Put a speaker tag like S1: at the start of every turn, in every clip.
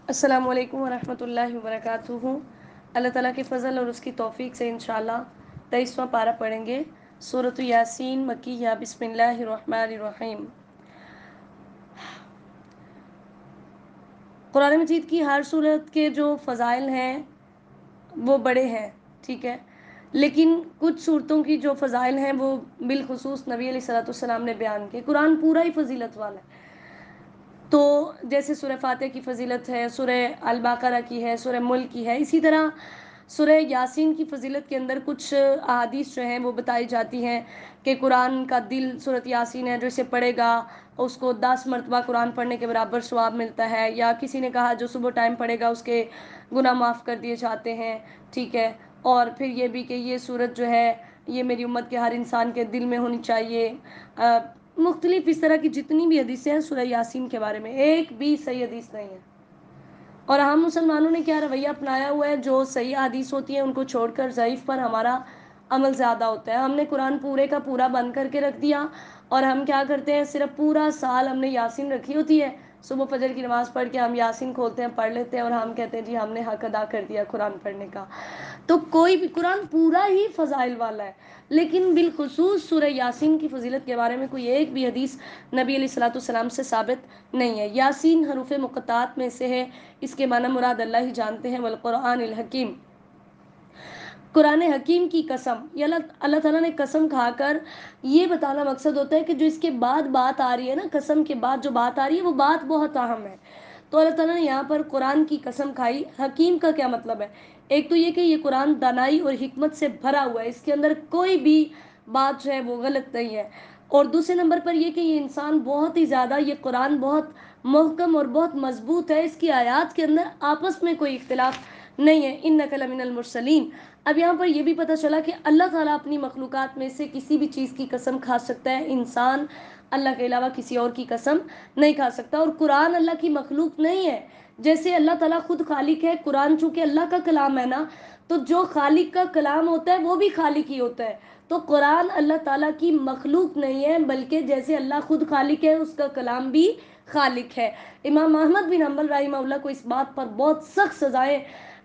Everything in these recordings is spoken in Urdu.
S1: السلام علیکم ورحمۃ اللہ وبرکاتہ۔ اللہ تعالیٰ کے فضل اور اس کی توفیق سے انشاءاللہ 23واں پارہ پڑھیں گے، سورۃ یاسین مکیہ۔ بسم اللہ الرحمن الرحیم۔ قرآن مجید کی ہر سورت کے جو فضائل ہیں وہ بڑے ہیں، ٹھیک ہے، لیکن کچھ صورتوں کی جو فضائل ہیں وہ بالخصوص نبی علیہ الصلوۃ والسلام نے بیان کی۔ قرآن پورا ہی فضیلت والا ہے، تو جیسے سورہ فاتح کی فضیلت ہے، سورہ البقرہ کی ہے، سورہ ملک کی ہے، اسی طرح سورہ یاسین کی فضیلت کے اندر کچھ احادیث جو ہیں وہ بتائی جاتی ہیں کہ قرآن کا دل سورۃ یاسین ہے، جو اسے پڑھے گا اس کو 10 مرتبہ قرآن پڑھنے کے برابر ثواب ملتا ہے، یا کسی نے کہا جو صبح ٹائم پڑھے گا اس کے گناہ معاف کر دیے جاتے ہیں، ٹھیک ہے۔ اور پھر یہ بھی کہ یہ سورت جو ہے یہ میری امت کے ہر انسان کے دل میں ہونی چاہیے۔ مختلف اس طرح کی جتنی بھی حدیثیں ہیں سورہ یاسین کے بارے میں ایک بھی صحیح حدیث نہیں ہے، اور ہم مسلمانوں نے کیا رویہ اپنایا ہوا ہے، جو صحیح حدیث ہوتی ہیں ان کو چھوڑ کر ضعیف پر ہمارا عمل زیادہ ہوتا ہے۔ ہم نے قرآن پورے کا پورا بند کر کے رکھ دیا، اور ہم کیا کرتے ہیں، صرف پورا سال ہم نے یاسین رکھی ہوتی ہے، صبح فجر کی نماز پڑھ کے ہم یاسین کھولتے ہیں، پڑھ لیتے ہیں، اور ہم کہتے ہیں جی ہم نے حق ادا کر دیا قرآن پڑھنے کا۔ تو کوئی بھی قرآن پورا ہی فضائل والا ہے، لیکن بالخصوص سورہ یاسین کی فضیلت کے بارے میں کوئی ایک بھی حدیث نبی علیہ الصلوۃ والسلام سے ثابت نہیں ہے۔ یاسین حروف مقطعات میں سے ہے، اس کے معنی مراد اللہ ہی جانتے ہیں۔ والقرآن الحکیم، قرآن حکیم کی قسم، یہ اللہ تعالیٰ نے قسم کھا کر یہ بتانا مقصد ہوتا ہے کہ جو اس کے بعد بات آ رہی ہے نا، قسم کے بعد جو بات آ رہی ہے وہ بات بہت اہم ہے، تو اللہ تعالیٰ نے یہاں پر قرآن کی قسم کھائی۔ حکیم کا کیا مطلب ہے؟ ایک تو یہ کہ یہ قرآن دانائی اور حکمت سے بھرا ہوا ہے، اس کے اندر کوئی بھی بات جو ہے وہ غلط نہیں ہے، اور دوسرے نمبر پر یہ کہ یہ انسان بہت ہی زیادہ، یہ قرآن بہت محکم اور بہت مضبوط ہے، اس کی آیات کے اندر آپس میں کوئی اختلاف نہیں ہے۔ انک لمن المرسلین۔ اب یہاں پر یہ بھی پتہ چلا کہ اللہ تعالیٰ اپنی مخلوقات میں سے کسی بھی چیز کی قسم کھا سکتا ہے، انسان اللہ کے علاوہ کسی اور کی قسم نہیں کھا سکتا، اور قرآن اللہ کی مخلوق نہیں ہے۔ جیسے اللہ تعالیٰ خود خالق ہے، قرآن چونکہ اللہ کا کلام ہے نا، تو جو خالق کا کلام ہوتا ہے وہ بھی خالق ہی ہوتا ہے، تو قرآن اللہ تعالیٰ کی مخلوق نہیں ہے، بلکہ جیسے اللہ خود خالق ہے اس کا کلام بھی خالق ہے۔ امام احمد بن حنبل رحمہ اللہ کو اس بات پر بہت سخت سزائیں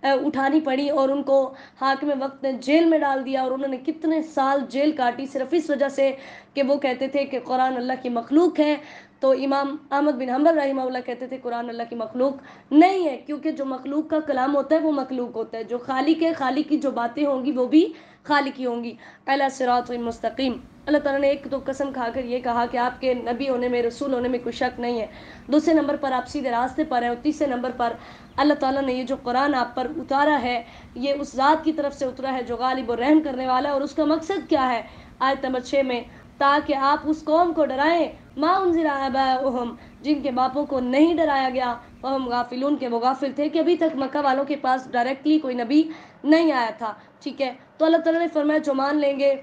S1: اٹھانی پڑی، اور ان کو حاکم وقت نے جیل میں ڈال دیا، اور انہوں نے کتنے سال جیل کاٹی صرف اس وجہ سے کہ وہ کہتے تھے کہ قرآن اللہ کی مخلوق ہے۔ تو امام احمد بن حنبل رحمہ اللہ کہتے تھے قرآن اللہ کی مخلوق نہیں ہے، کیونکہ جو مخلوق کا کلام ہوتا ہے وہ مخلوق ہوتا ہے، جو خالق ہے، خالق کی جو باتیں ہوں گی وہ بھی خالق ہی ہوں گی۔ اعلیٰ صراط مستقیم۔ اللہ تعالیٰ نے ایک تو قسم کھا کر یہ کہا کہ آپ کے نبی ہونے میں، رسول ہونے میں کوئی شک نہیں ہے، دوسرے نمبر پر آپ سیدھے راستے پر ہیں، اور تیسرے نمبر پر اللہ تعالیٰ نے یہ جو قرآن آپ پر اتارا ہے یہ اس ذات کی طرف سے اترا ہے جو غالب و رحم کرنے والا ہے، اور اس کا مقصد کیا ہے؟ آیت نمبر 6 میں، تاکہ آپ اس قوم کو ڈرائیں ما انذر آباؤہم، جن کے باپوں کو نہیں ڈرایا گیا، وہم غافلون، کے وہ غافل تھے کہ ابھی تک مکہ والوں کے پاس ڈائریکٹلی کوئی نبی نہیں آیا تھا، ٹھیک ہے۔ تو اللہ تعالیٰ نے فرمایا جو مان لیں گے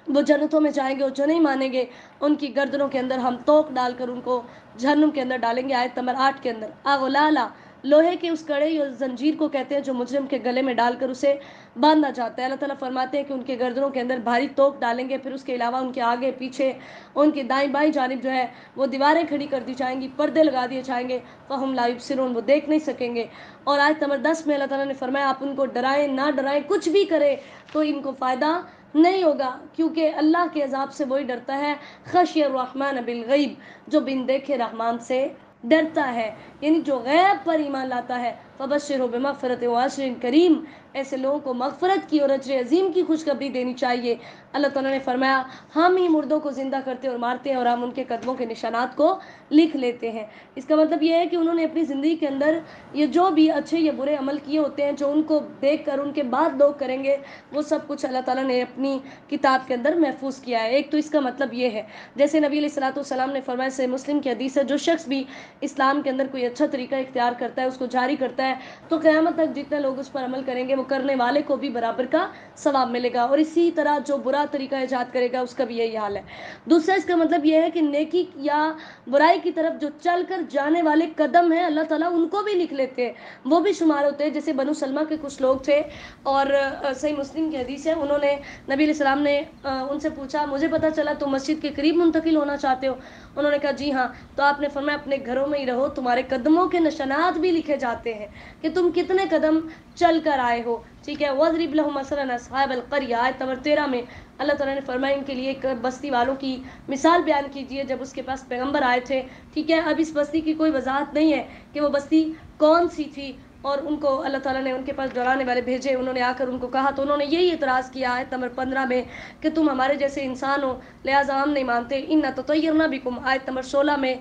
S1: وہ جنتوں میں جائیں گے، اور جو نہیں مانیں گے ان کی گردنوں کے اندر ہم توق ڈال کر ان کو جہنم کے اندر ڈالیں گے۔ آیت نمبر 8 کے اندر، اغلالا، لوہے کے اس کڑے یا زنجیر کو کہتے ہیں جو مجرم کے گلے میں ڈال کر اسے باندھا جاتا ہے۔ اللہ تعالیٰ فرماتے ہیں کہ ان کے گردنوں کے اندر بھاری توق ڈالیں گے، پھر اس کے علاوہ ان کے آگے پیچھے ان کے دائیں بائیں جانب جو ہے وہ دیواریں کھڑی کر دی جائیں گی، پردے لگا دیے جائیں گے، فہم لا یبصرون، وہ دیکھ نہیں سکیں گے۔ اور آیت نمبر 10 میں اللہ تعالیٰ نے فرمایا آپ ان کو ڈرائیں نہ ڈرائیں، کچھ بھی کرے تو ان کو فائدہ نہیں ہوگا، کیونکہ اللہ کے عذاب سے وہی ڈرتا ہے خشی الرحمن بالغیب، جو بن دیکھے رحمان سے ڈرتا ہے، یعنی جو غیب پر ایمان لاتا ہے۔ فبشرہ بمغفرۃ واجر کریم، ایسے لوگوں کو مغفرت کی اور اجر عظیم کی خوشخبری دینی چاہیے۔ اللہ تعالیٰ نے فرمایا ہم ہی مردوں کو زندہ کرتے اور مارتے ہیں، اور ہم ان کے قدموں کے نشانات کو لکھ لیتے ہیں۔ اس کا مطلب یہ ہے کہ انہوں نے اپنی زندگی کے اندر یہ جو بھی اچھے یا برے عمل کیے ہوتے ہیں، جو ان کو دیکھ کر ان کے بعد لوگ کریں گے، وہ سب کچھ اللہ تعالیٰ نے اپنی کتاب کے اندر محفوظ کیا ہے۔ ایک تو اس کا مطلب یہ ہے، جیسے نبی علیہ الصلوۃ والسلام نے فرمایا، صحیح مسلم کی حدیث ہے، جو شخص بھی اسلام کے اندر کوئی اچھا طریقہ اختیار کرتا ہے، اس کو جاری کرتا ہے، تو قیامت تک جتنے لوگ اس پر عمل کریں گے وہ کرنے والے کو بھی برابر کا ثواب ملے گا، اور اسی طرح جو برا طریقہ ایجاد کرے گا اس کا بھی یہی حال ہے۔ دوسرا اس کا مطلب یہ ہے کہ نیکی یا برائی کی طرف جو چل کر جانے والے قدم ہیں اللہ تعالیٰ ان کو بھی لکھ لیتے ہیں، وہ بھی شمار ہوتے ہیں۔ جیسے بنو سلمہ کے کچھ لوگ تھے، اور صحیح مسلم کی حدیث ہے، انہوں نے نبی علیہ السلام نے ان سے پوچھا مجھے پتہ چلا تم مسجد کے قریب منتقل ہونا چاہتے ہو، انہوں نے کہا جی ہاں، تو آپ نے فرمایا اپنے گھروں میں ہی رہو، تمہارے قدموں کے نشانات بھی لکھے جاتے ہیں کہ تم کتنے قدم چل کر آئے ہو، ٹھیک ہے۔ وَاضْرِبْ لَهُمْ مَثَلًا أَصْحَابَ الْقَرْيَةِ آیت نمبر 13 میں اللہ تعالیٰ نے فرمایا ان کے لیے ایک بستی والوں کی مثال بیان کیجئے جب اس کے پاس پیغمبر آئے تھے، ٹھیک ہے۔ اب اس بستی کی کوئی وضاحت نہیں ہے کہ وہ بستی کون سی تھی، اور ان کو اللہ تعالیٰ نے ان کے پاس ڈرانے والے بھیجے، انہوں نے آ کر ان کو کہا تو انہوں نے یہی اعتراض کیا آیت نمبر 15 میں کہ تم ہمارے جیسے انسان ہو لہٰذا ہم نہیں مانتے۔ اِنَّا تَطَيَّرْنَا بِكُمْ آیت نمبر 16 میں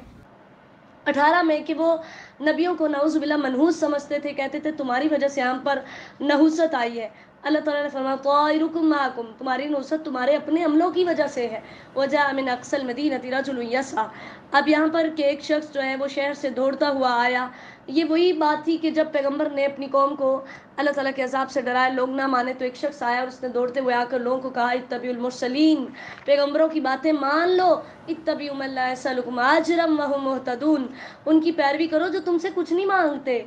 S1: 18 میں کہ وہ نبیوں کو نعوذ باللہ منحوس سمجھتے تھے، کہتے تھے تمہاری وجہ سے ہم پر نحوست آئی ہے۔ اللہ تعالیٰ نے فرمایا طائرکم معکم، تمہاری نحوست تمہارے اپنے عملوں کی وجہ سے ہے۔ وجاء من اقصى المدینة رجل یسعى، اب یہاں پر کہ ایک شخص جو ہے وہ شہر سے دوڑتا ہوا آیا، یہ وہی بات تھی کہ جب پیغمبر نے اپنی قوم کو اللہ تعالیٰ کے عذاب سے ڈرایا، لوگ نہ مانے، تو ایک شخص آیا اور اس نے دوڑتے ہوئے آ کر لوگوں کو کہا اتبعوا المرسلین، پیغمبروں کی باتیں مان لو، اتبعوا من لا يسألكم اجرا وهم مهتدون، ان کی پیروی کرو جو تم سے کچھ نہیں مانگتے،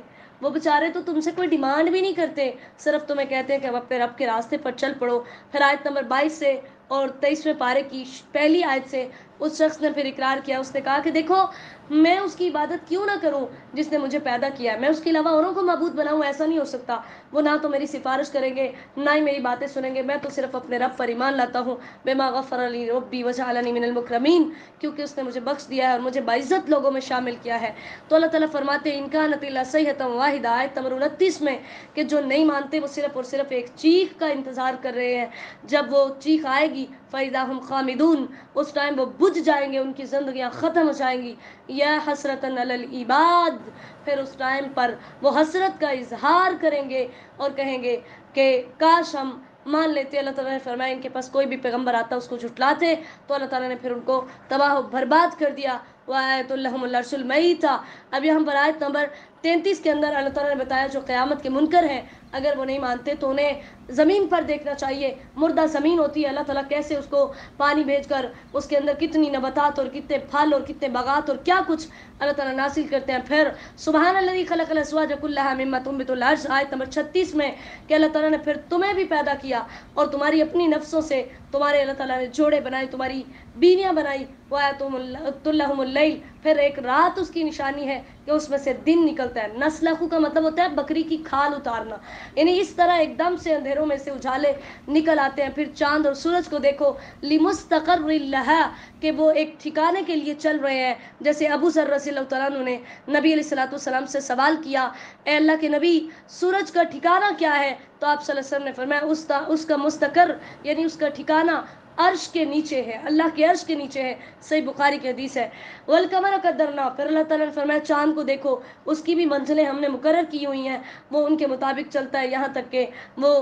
S1: وہ بیچارے تو تم سے کوئی ڈیمانڈ بھی نہیں کرتے، صرف تمہیں کہتے ہیں کہ اب اپنے رب کے راستے پر چل پڑو۔ پھر آیت نمبر 22 سے اور 23ویں پارے کی پہلی آیت سے اس شخص نے پھر اقرار کیا، اس نے کہا کہ دیکھو میں اس کی عبادت کیوں نہ کروں جس نے مجھے پیدا کیا ہے، میں اس کے علاوہ اوروں کو معبود بناؤں، ایسا نہیں ہو سکتا، وہ نہ تو میری سفارش کریں گے نہ ہی میری باتیں سنیں گے، میں تو صرف اپنے رب پر ایمان لاتا ہوں، بما غفر لی ربی وجعلنی من المکرمین، کیونکہ اس نے مجھے بخش دیا ہے اور مجھے باعزت لوگوں میں شامل کیا ہے۔ تو اللہ تعالیٰ فرماتے ہیں ان کانت الا صیحۃ واحدہ آیت نمبر 29 میں کہ جو نہیں مانتے وہ صرف اور صرف ایک چیخ کا انتظار کر رہے ہیں، جب وہ چیخ آئے گی فَإِذَا هُمْ خَامِدُونَ، اس ٹائم وہ بجھ جائیں گے، ان کی زندگیاں ختم ہو جائیں گی، یا حسرتاً علی العباد، پھر اس ٹائم پر وہ حسرت کا اظہار کریں گے اور کہیں گے کہ کاش ہم مان لیتے۔ اللہ تعالیٰ نے فرمایا ان کے پاس کوئی بھی پیغمبر آتا اس کو جھٹلاتے تو اللہ تعالیٰ نے پھر ان کو تباہ و برباد کر دیا۔ وآیت لہم العرش المیتہ، اب یہاں پر آیت نمبر 33 کے اندر اللہ تعالیٰ نے بتایا جو قیامت کے منکر ہیں اگر وہ نہیں مانتے تو انہیں زمین پر دیکھنا چاہیے، مردہ زمین ہوتی ہے، اللہ تعالیٰ کیسے اس کو پانی بھیج کر اس کے اندر کتنی نباتات اور کتنے پھل اور کتنے باغات اور کیا کچھ اللہ تعالیٰ نازل کرتے ہیں۔ پھر سبحان الذی خلق الازواج کلها مما تنبت الارض آیت نمبر 36 میں کہ اللہ تعالیٰ نے پھر تمہیں بھی پیدا کیا اور تمہاری اپنی نفسوں سے تمہارے اللہ تعالیٰ نے جوڑے بنائے، تمہاری بیویاں بنائی۔ وآیۃ لہم اللیل، پھر ایک رات اس کی نشانی ہے کہ اس میں سے دن نکلتا ہے۔ نسلخ کا مطلب ہوتا ہے بکری کی کھال اتارنا، یعنی اس طرح ایک دم سے اندھیروں میں سے اجالے نکل آتے ہیں۔ پھر چاند اور سورج کو دیکھو لمستقر لہا، کہ وہ ایک ٹھکانے کے لیے چل رہے ہیں۔ جیسے ابو ذر رضی اللہ تعالیٰ عنہ نے نبی علیہ الصلوۃ والسلام سے سوال کیا اے اللہ کے نبی سورج کا ٹھکانہ کیا ہے، تو آپ صلی اللہ علیہ وسلم نے فرمایا اس کا مستقر یعنی اس کا ٹھکانہ عرش کے نیچے ہے، اللہ کے عرش کے نیچے ہے، صحیح بخاری کی حدیث ہے۔ والقمر قدرنا، پھر اللہ تعالیٰ نے فرمایا چاند کو دیکھو اس کی بھی منزلیں ہم نے مقرر کی ہوئی ہیں، وہ ان کے مطابق چلتا ہے یہاں تک کہ وہ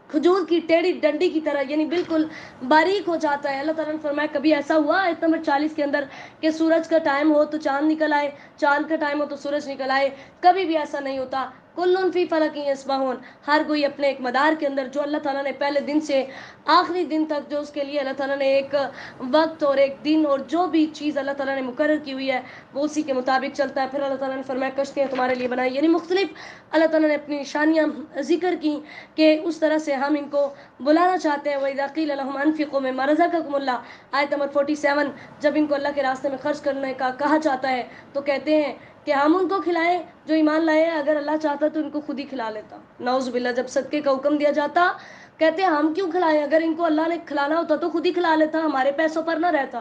S1: کھجور کی ٹیڑھی ڈنڈی کی طرح یعنی بالکل باریک ہو جاتا ہے۔ اللہ تعالیٰ نے فرمایا کبھی ایسا ہوا آیت نمبر 40 کے اندر کہ سورج کا ٹائم ہو تو چاند نکل آئے، چاند کا ٹائم ہو تو سورج نکل آئے، کبھی بھی ایسا نہیں ہوتا۔ کلن فی فلک یسبحون، ہر کوئی اپنے ایک مدار کے اندر، جو اللہ تعالیٰ نے پہلے دن سے آخری دن تک جو اس کے لیے اللہ تعالیٰ نے ایک وقت اور ایک دن اور جو بھی چیز اللہ تعالیٰ نے مقرر کی ہوئی ہے وہ اسی کے مطابق چلتا ہے۔ پھر اللہ تعالیٰ نے فرمایا کشتیاں تمہارے لیے بنائی، یعنی مختلف اللہ تعالیٰ نے اپنی نشانیاں ذکر کی کہ اس طرح سے ہم ان کو بلانا چاہتے ہیں۔ وَإِذَا قِيلَ لَهُمْ أَنفِقُوا مِمَّا رَزَقَكُمُ اللَّهُ آیت نمبر 47، جب ان کو اللہ کے راستے میں خرچ کرنے کا کہا جاتا ہے تو کہتے ہیں کہ ہم ان کو کھلائیں جو ایمان لائے ہیں، اگر اللہ چاہتا تو ان کو خود ہی کھلا لیتا۔ نعوذ باللہ، جب صدقے کا حکم دیا جاتا کہتے ہیں ہم کیوں کھلائیں، اگر ان کو اللہ نے کھلانا ہوتا تو خود ہی کھلا لیتا، ہمارے پیسوں پر نہ رہتا۔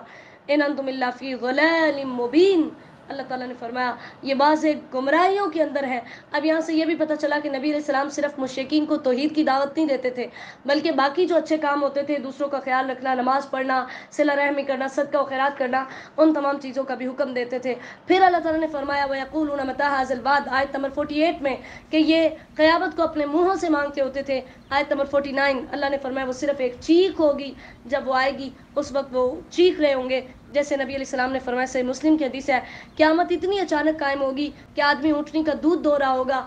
S1: إِنْ أَنْتُمْ إِلَّا فِي ضَلَالٍ مُبِينٍ، اللہ تعالیٰ نے فرمایا یہ واضح گمراہیوں کے اندر ہے۔ اب یہاں سے یہ بھی پتہ چلا کہ نبی علیہ السلام صرف مشرکین کو توحید کی دعوت نہیں دیتے تھے بلکہ باقی جو اچھے کام ہوتے تھے، دوسروں کا خیال رکھنا، نماز پڑھنا، صلہ رحمی کرنا، صدقہ و خیرات کرنا، ان تمام چیزوں کا بھی حکم دیتے تھے۔ پھر اللہ تعالیٰ نے فرمایا وَيَقُولُونَ مَتَىٰ هَٰذَا الْوَعْدُ آیت نمبر 48 میں کہ یہ قیامت کو اپنے منہوں سے مانگتے ہوتے تھے۔ آیت نمبر 49 اللہ نے فرمایا وہ صرف ایک چیخ ہوگی، جب وہ آئے گی اس وقت وہ چیخ رہے ہوں گے، جیسے نبی علیہ السلام نے فرمایا، صحیح مسلم کی حدیث ہے، قیامت اتنی اچانک قائم ہوگی کہ آدمی اونٹنی کا دودھ دو رہا ہوگا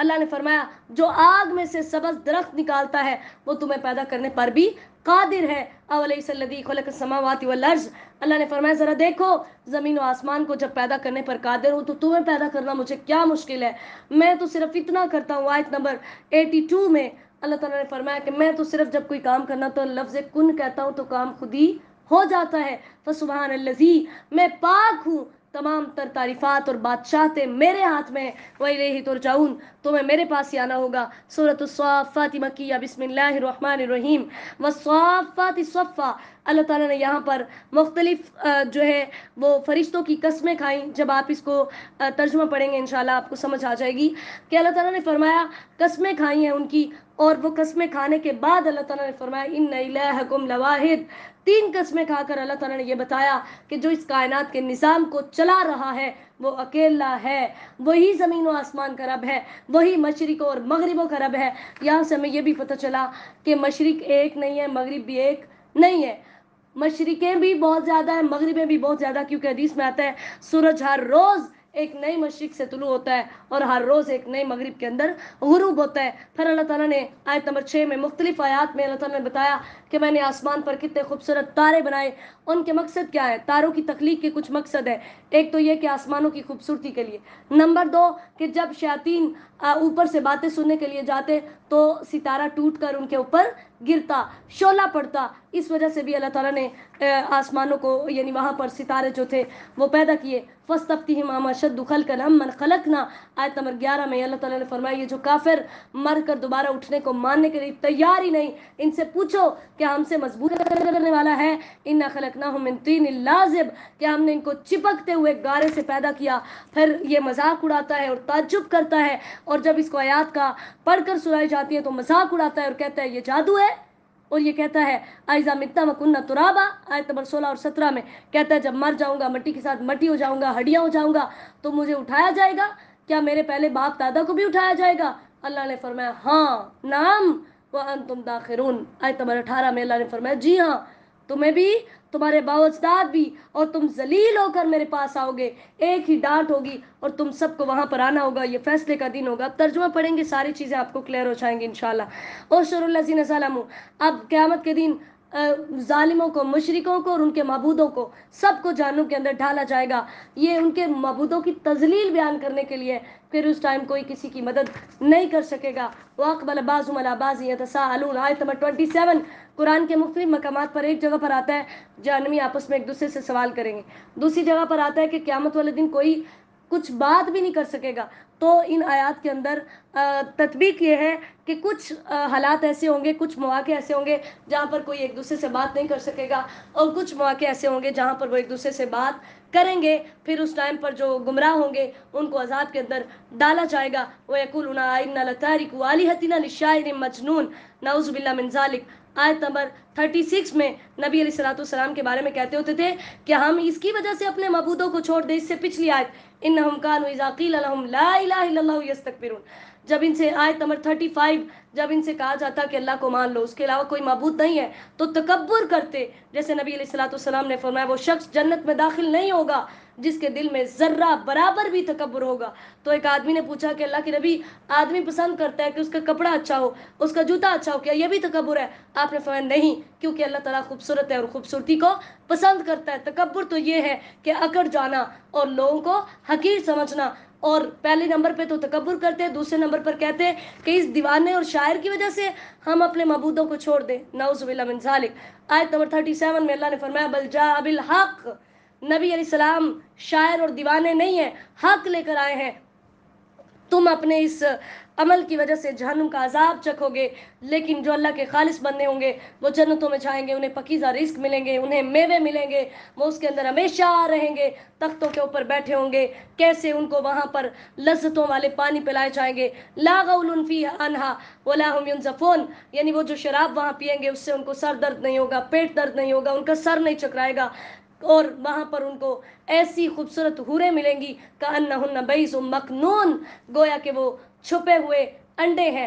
S1: اللہ نے فرمایا جو آگ میں سے سبز درخت نکالتا ہے وہ تمہیں پیدا کرنے پر بھی قادر ہے. اولیس الذی خلق السماوات والارض، اللہ نے فرمایا ذرا دیکھو زمین و آسمان کو جب پیدا کرنے پر قادر ہوں تو تمہیں پیدا کرنا مجھے کیا مشکل ہے، میں تو صرف اتنا کرتا ہوں. آیت نمبر 82 میں اللہ تعالیٰ نے فرمایا کہ میں تو صرف جب کوئی کام کرنا تو لفظ کن کہتا ہوں تو کام خود ہی ہو جاتا ہے. فسبحان الذی، میں پاک ہوں، تمام تر تعریفات اور بادشاہت میرے ہاتھ میں ہے. وَإِلَيْهِ تُرْجَعُونَ، تمہیں میرے پاس ہی آنا ہوگا. سورۃ الصافات مکیہ، بسم اللہ الرحمن الرحیم. والصافات صفا، اللہ تعالیٰ نے یہاں پر مختلف جو ہے وہ فرشتوں کی قسمیں کھائیں. جب آپ اس کو ترجمہ پڑھیں گے انشاءاللہ آپ کو سمجھ آ جائے گی کہ اللہ تعالیٰ نے فرمایا قسمیں کھائی ہیں ان کی، اور وہ قسمیں کھانے کے بعد اللہ تعالیٰ نے فرمایا ان الہکم لواحد. 3 قسمیں کھا کر اللہ تعالیٰ نے یہ بتایا کہ جو اس کائنات کے نظام کو چلا رہا ہے وہ اکیلا ہے، وہی زمین و آسمان کا رب ہے، وہی مشرق اور مغربوں کا رب ہے. یہاں سے ہمیں یہ بھی پتہ چلا کہ مشرق ایک نہیں ہے، مغرب بھی ایک نہیں ہے. مشرقیں بھی بہت زیادہ ہیں، مغربیں بھی بہت زیادہ، کیونکہ حدیث میں آتا ہے سورج ہر روز ایک نئی مشرق سے طلوع ہوتا ہے اور ہر روز ایک نئی مغرب کے اندر غروب ہوتا ہے. پھر اللہ تعالیٰ نے آیت نمبر 6 میں مختلف آیات میں اللہ تعالیٰ نے بتایا کہ میں نے آسمان پر کتنے خوبصورت تارے بنائے. ان کے مقصد کیا ہے؟ تاروں کی تخلیق کے کچھ مقصد ہے. ایک تو یہ کہ آسمانوں کی خوبصورتی کے لیے، نمبر 2 کہ جب شیاطین اوپر سے باتیں سننے کے لیے جاتے تو ستارہ ٹوٹ کر ان کے اوپر گرتا، شعلہ پڑتا. اس وجہ سے بھی اللہ تعالیٰ نے آسمانوں کو یعنی وہاں پر ستارے جو تھے وہ پیدا کیے. فاستفتہم ام اشد خلقا امن خلقنا، آیت نمبر 11 میں اللہ تعالیٰ نے فرمایا یہ جو کافر مر کر دوبارہ اٹھنے کو ماننے کے لیے تیار ہی نہیں، ان سے پوچھو کہ ہم سے مضبوط کرنے والا ہے. انا خلقناہم من طین لازب، کہ ہم نے ان کو چپکتے ہوئے گارے سے پیدا کیا. پھر یہ مذاق اڑاتا ہے اور تعجب کرتا ہے، اور جب اس کو آیات کا پڑھ کر سنائی جاتی ہے تو مذاق اڑاتا ہے اور کہتا ہے یہ جادو ہے. اور یہ کہتا ہے اذا متنا وکنا ترابا، آیت نمبر 16 اور 17 میں کہتا ہے جب مر جاؤں گا، مٹی کے ساتھ مٹی ہو جاؤں گا، ہڈیاں ہو جاؤں گا تو مجھے اٹھایا جائے گا؟ کیا میرے پہلے باپ دادا کو بھی اٹھایا جائے گا؟ اللہ نے فرمایا ہاں نعم وانتم داخرون، آیت نمبر 18 میں اللہ نے فرمایا جی ہاں تمہیں بھی، تمہارے باپ اجداد بھی، اور تم ذلیل ہو کر میرے پاس آؤ گے. ایک ہی ڈانٹ ہوگی اور تم سب کو وہاں پر آنا ہوگا. یہ فیصلے کا دن ہوگا. ترجمہ پڑھیں گے ساری چیزیں آپ کو کلیئر ہو جائیں گی انشاءاللہ. احشروا الذین ظلموا، اب قیامت کے دن ظالموں کو، مشرکوں کو اور ان کے معبودوں کو سب کو جہنم کے اندر ڈالا جائے گا. یہ ان کے معبودوں کی تذلیل بیان کرنے کے لیے. پھر اس ٹائم کوئی کسی کی مدد نہیں کر سکے گا. وَأَقْبَلَ بَعْضُهُمْ عَلَىٰ بَعْضٍ يَتَسَاءَلُونَ، آیت نمبر 27. قرآن کے مختلف مقامات پر ایک جگہ پر آتا ہے جہنمی آپس میں ایک دوسرے سے سوال کریں گے. دوسری جگہ پر آتا ہے کہ قیامت والے دن کوئی کچھ بات بھی نہیں کر سکے گا. تو ان آیات کے اندر تطبیق یہ ہے کہ کچھ حالات ایسے ہوں گے، کچھ مواقع ایسے ہوں گے جہاں پر کوئی ایک دوسرے سے بات نہیں کر سکے گا، اور کچھ مواقع ایسے ہوں گے جہاں پر وہ ایک دوسرے سے بات کریں گے. پھر اس ٹائم پر جو گمراہ ہوں گے ان کو عذاب کے اندر ڈالا جائے گا. وَيَقُولُونَ أَإِنَّا لَتَارِكُو آلِهَتِنَا لِلشَّاعِرٍ مَجْنُونٍ، نعوذ باللہ من ذالک. آیت نمبر 36 میں نبی علیہ السلام کے بارے میں کہتے ہوتے تھے کہ ہم اس کی وجہ سے اپنے معبودوں کو چھوڑ دیں. اس سے پچھلی آیت انہم کانوا اذا قیل لهم لا الہ الا اللہ یستکبرون، جب ان سے آیت نمبر 35 جب ان سے کہا جاتا کہ اللہ کو مان لو، اس کے علاوہ کوئی معبود نہیں ہے، تو تکبر کرتے. جیسے نبی علیہ السلام نے فرمایا وہ شخص جنت میں داخل نہیں ہوگا جس کے دل میں ذرہ برابر بھی تکبر ہوگا. تو ایک آدمی نے پوچھا کہ اللہ کے نبی آدمی پسند کرتا ہے کہ اس کا کپڑا اچھا ہو، اس کا جوتا اچھا ہو، کیا یہ بھی تکبر ہے؟ آپ نے فرمایا نہیں، کیونکہ اللہ تعالیٰ خوبصورت ہے اور خوبصورتی کو پسند کرتا ہے. تکبر تو یہ ہے کہ اکڑ جانا اور لوگوں کو حقیر سمجھنا. اور پہلے نمبر پہ تو تکبر کرتے ہیں، دوسرے نمبر پر کہتے ہیں کہ اس دیوانے اور شاعر کی وجہ سے ہم اپنے معبودوں کو چھوڑ دیں. نعوذ باللہ من ذالک. آیت نمبر 37 میں اللہ نے فرمایا بل جاء بالحق، نبی علیہ السلام شاعر اور دیوانے نہیں ہیں، حق لے کر آئے ہیں. تم اپنے اس عمل کی وجہ سے جہنم کا عذاب چکھو گے، لیکن جو اللہ کے خالص بندے ہوں گے وہ جنتوں میں جائیں گے، انہیں پکیزہ رزق ملیں گے، انہیں میوے ملیں گے، وہ اس کے اندر ہمیشہ رہیں گے، تختوں کے اوپر بیٹھے ہوں گے. کیسے ان کو وہاں پر لذتوں والے پانی پلائے جائیں گے. لا غول فیہا عنہا ولا هم ينزفون، یعنی وہ جو شراب وہاں پیئیں گے اس سے ان کو سر درد نہیں ہوگا، پیٹ درد نہیں ہوگا، ان کا سر نہیں چکرائے گا. اور وہاں پر ان کو ایسی خوبصورت حوریں ملیں گی کأنہن بیض مکنون، گویا کہ وہ چھپے ہوئے انڈے ہیں.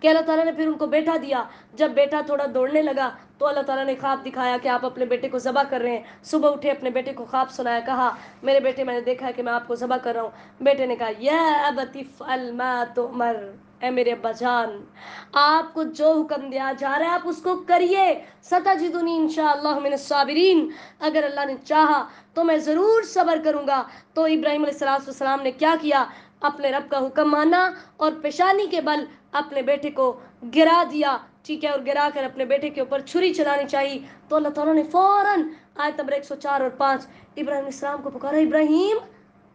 S1: کہ اللہ تعالیٰ نے پھر ان کو بیٹا دیا. جب بیٹا تھوڑا دوڑنے لگا تو اللہ تعالیٰ نے خواب دکھایا کہ آپ اپنے بیٹے کو ذبح کر رہے ہیں. صبح اٹھے, اپنے بیٹے کو خواب سنایا, کہا میرے بیٹے میں نے دیکھا ہے کہ میں آپ کو ذبح کر رہا ہوں. بیٹے نے کہا یا ابت افعل ما تؤمر, اے میرے ابا جان آپ کو جو حکم دیا جا رہا ہے آپ اس کو کریے. ستجدنی انشاءاللہ من الصابرین, اگر اللہ نے چاہا تو میں ضرور صبر کروں گا. تو ابراہیم علیہ السلام نے کیا کیا, اپنے رب کا حکم مانا اور پیشانی کے بل اپنے بیٹے کو گرا دیا, ٹھیک ہے, اور گرا کر اپنے بیٹے کے اوپر چھری چلانی چاہیے. تو اللہ تعالیٰ نے فوراً آیت نمبر 104 اور 5 ابراہیم علیہ السلام کو پکارا, ابراہیم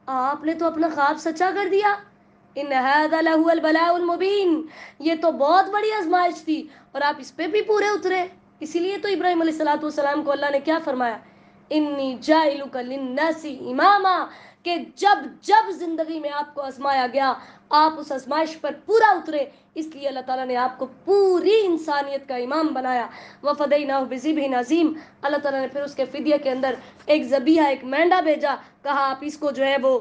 S1: آپ نے تو اپنا خواب سچا کر دیا. ان هذا لهو البلاء المبین, یہ تو بہت بڑی آزمائش تھی اور آپ اس پہ بھی پورے اترے. اسی لیے تو ابراہیم علیہ السلام کو اللہ نے کیا فرمایا, انی جاعلک للناس اماما, کہ جب جب زندگی میں آپ کو آزمایا گیا آپ اس آزمائش پر پورا اترے, اس لیے اللہ تعالیٰ نے آپ کو پوری انسانیت کا امام بنایا. وفدیناہ بذبح عظیم, اللہ تعالیٰ نے پھر اس کے فدیے کے اندر ایک ذبیحہ, ایک مینڈا بھیجا, کہا آپ اس کو جو ہے وہ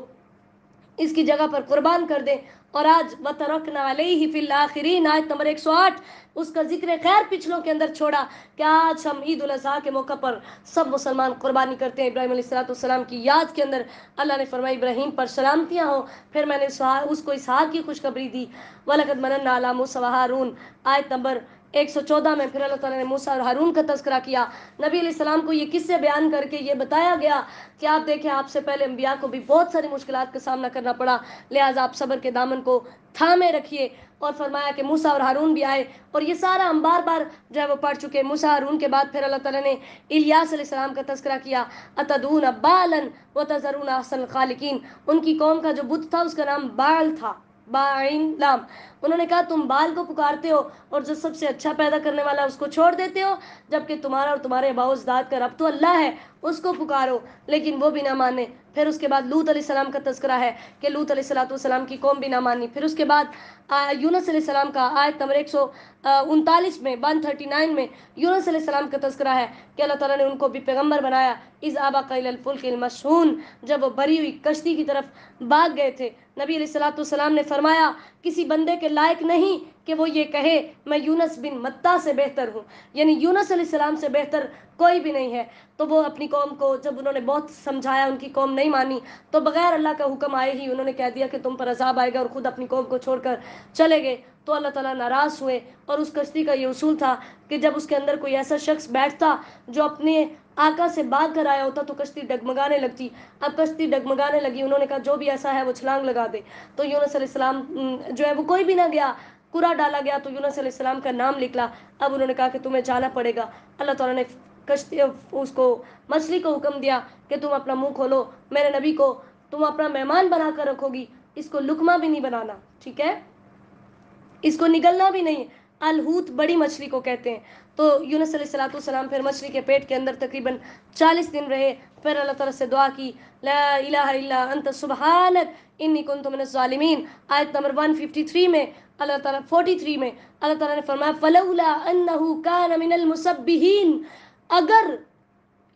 S1: اس کی جگہ پر قربان کر دیں. اور آج وَتَرَكْنَا عَلَيْهِ فِي الْآخِرِينَ, آیت نمبر 108, اس کا ذکر خیر پچھلوں کے اندر چھوڑا کہ آج ہم عید الاضحیٰ کے موقع پر سب مسلمان قربانی کرتے ہیں ابراہیم علیہ السلام کی یاد کے اندر. اللہ نے فرمایا ابراہیم پر سلامتیاں ہوں, پھر میں نے اس کو اسحاق کی خوشخبری دی. وَلَقَدْ مَنَنَّا عَلَىٰ مُوسَىٰ وَهَارُونَ, آیت نمبر 114 میں پھر اللہ تعالیٰ نے موسیٰ اور ہارون کا تذکرہ کیا. نبی علیہ السلام کو یہ قصے بیان کر کے یہ بتایا گیا کہ آپ دیکھیں آپ سے پہلے انبیاء کو بھی بہت ساری مشکلات کا سامنا کرنا پڑا, لہٰذا آپ صبر کے دامن کو تھامے رکھیے. اور فرمایا کہ موسیٰ اور ہارون بھی آئے, اور یہ سارا ہم بار بار جو ہے وہ پڑھ چکے. موسیٰ ہارون کے بعد پھر اللہ تعالیٰ نے الیاس علیہ السلام کا تذکرہ کیا. اتدعون بالا وتذرون احسن الخالقین, ان کی قوم کا جو بت تھا اس کا نام بال تھا, باعین لام. انہوں نے کہا تم بال کو پکارتے ہو اور جو سب سے اچھا پیدا کرنے والا ہے اس کو چھوڑ دیتے ہو, جبکہ تمہارا اور تمہارے آباء و اجداد کا رب تو اللہ ہے, اس کو پکارو. لیکن وہ بھی نہ مانے. پھر اس کے بعد لوط علیہ السلام کا تذکرہ ہے کہ لوط علیہ السلام کی قوم بھی نہ مانی. پھر اس کے بعد یونس علیہ السلام کا آیت نمبر 139 میں 139 میں یونس علیہ السلام کا تذکرہ ہے کہ اللہ تعالیٰ نے ان کو بھی پیغمبر بنایا. اذ ابق الی الفلک المشحون, جب وہ بھری ہوئی کشتی کی طرف بھاگ گئے تھے. نبی علیہ السلام نے فرمایا کسی بندے کے لائق نہیں کہ وہ یہ کہے میں یونس بن متیٰ سے بہتر ہوں, یعنی یونس علیہ السلام سے بہتر کوئی بھی نہیں ہے. تو وہ اپنی قوم کو جب انہوں نے بہت سمجھایا, ان کی قوم نہیں مانی, تو بغیر اللہ کا حکم آئے ہی انہوں نے کہہ دیا کہ تم پر عذاب آئے گا, اور خود اپنی قوم کو چھوڑ کر چلے گئے. تو اللہ تعالیٰ ناراض ہوئے, اور اس کشتی کا یہ اصول تھا کہ جب اس کے اندر کوئی ایسا شخص بیٹھتا جو اپنے آقا سے بھاگ کر آیا ہوتا تو کشتی ڈگمگانے لگتی. اب کشتی ڈگمگانے لگی, انہوں نے کہا جو بھی ایسا ہے وہ چھلانگ لگا دے. تو یونس علیہ السلام جو ہے وہ کوئی بھی نہ گیا, قرعہ ڈالا گیا تو یونس علیہ السلام کا نام نکلا. اب انہوں نے کہا کہ تمہیں جانا پڑے گا. اللہ تعالیٰ نے کشتی اس کو مچھلی کو حکم دیا کہ تم اپنا منہ کھولو, میرے نبی کو تم اپنا مہمان بنا کر رکھو گی, اس کو لقمہ بھی نہیں بنانا, ٹھیک ہے, اس کو نگلنا بھی نہیں. الحوت بڑی مچھلی کو کہتے ہیں. تو یونس علیہ السلام پھر مچھلی کے پیٹ کے اندر تقریباً 40 دن رہے. پھر اللہ تعالیٰ سے دعا کی, لا الہ الا انت سبحانک انی کنت من الظالمین. آیت نمبر 153 میں اللہ تعالیٰ 43 میں اللہ تعالیٰ نے فرمایا فلولا انہ کان من المسبحین, اگر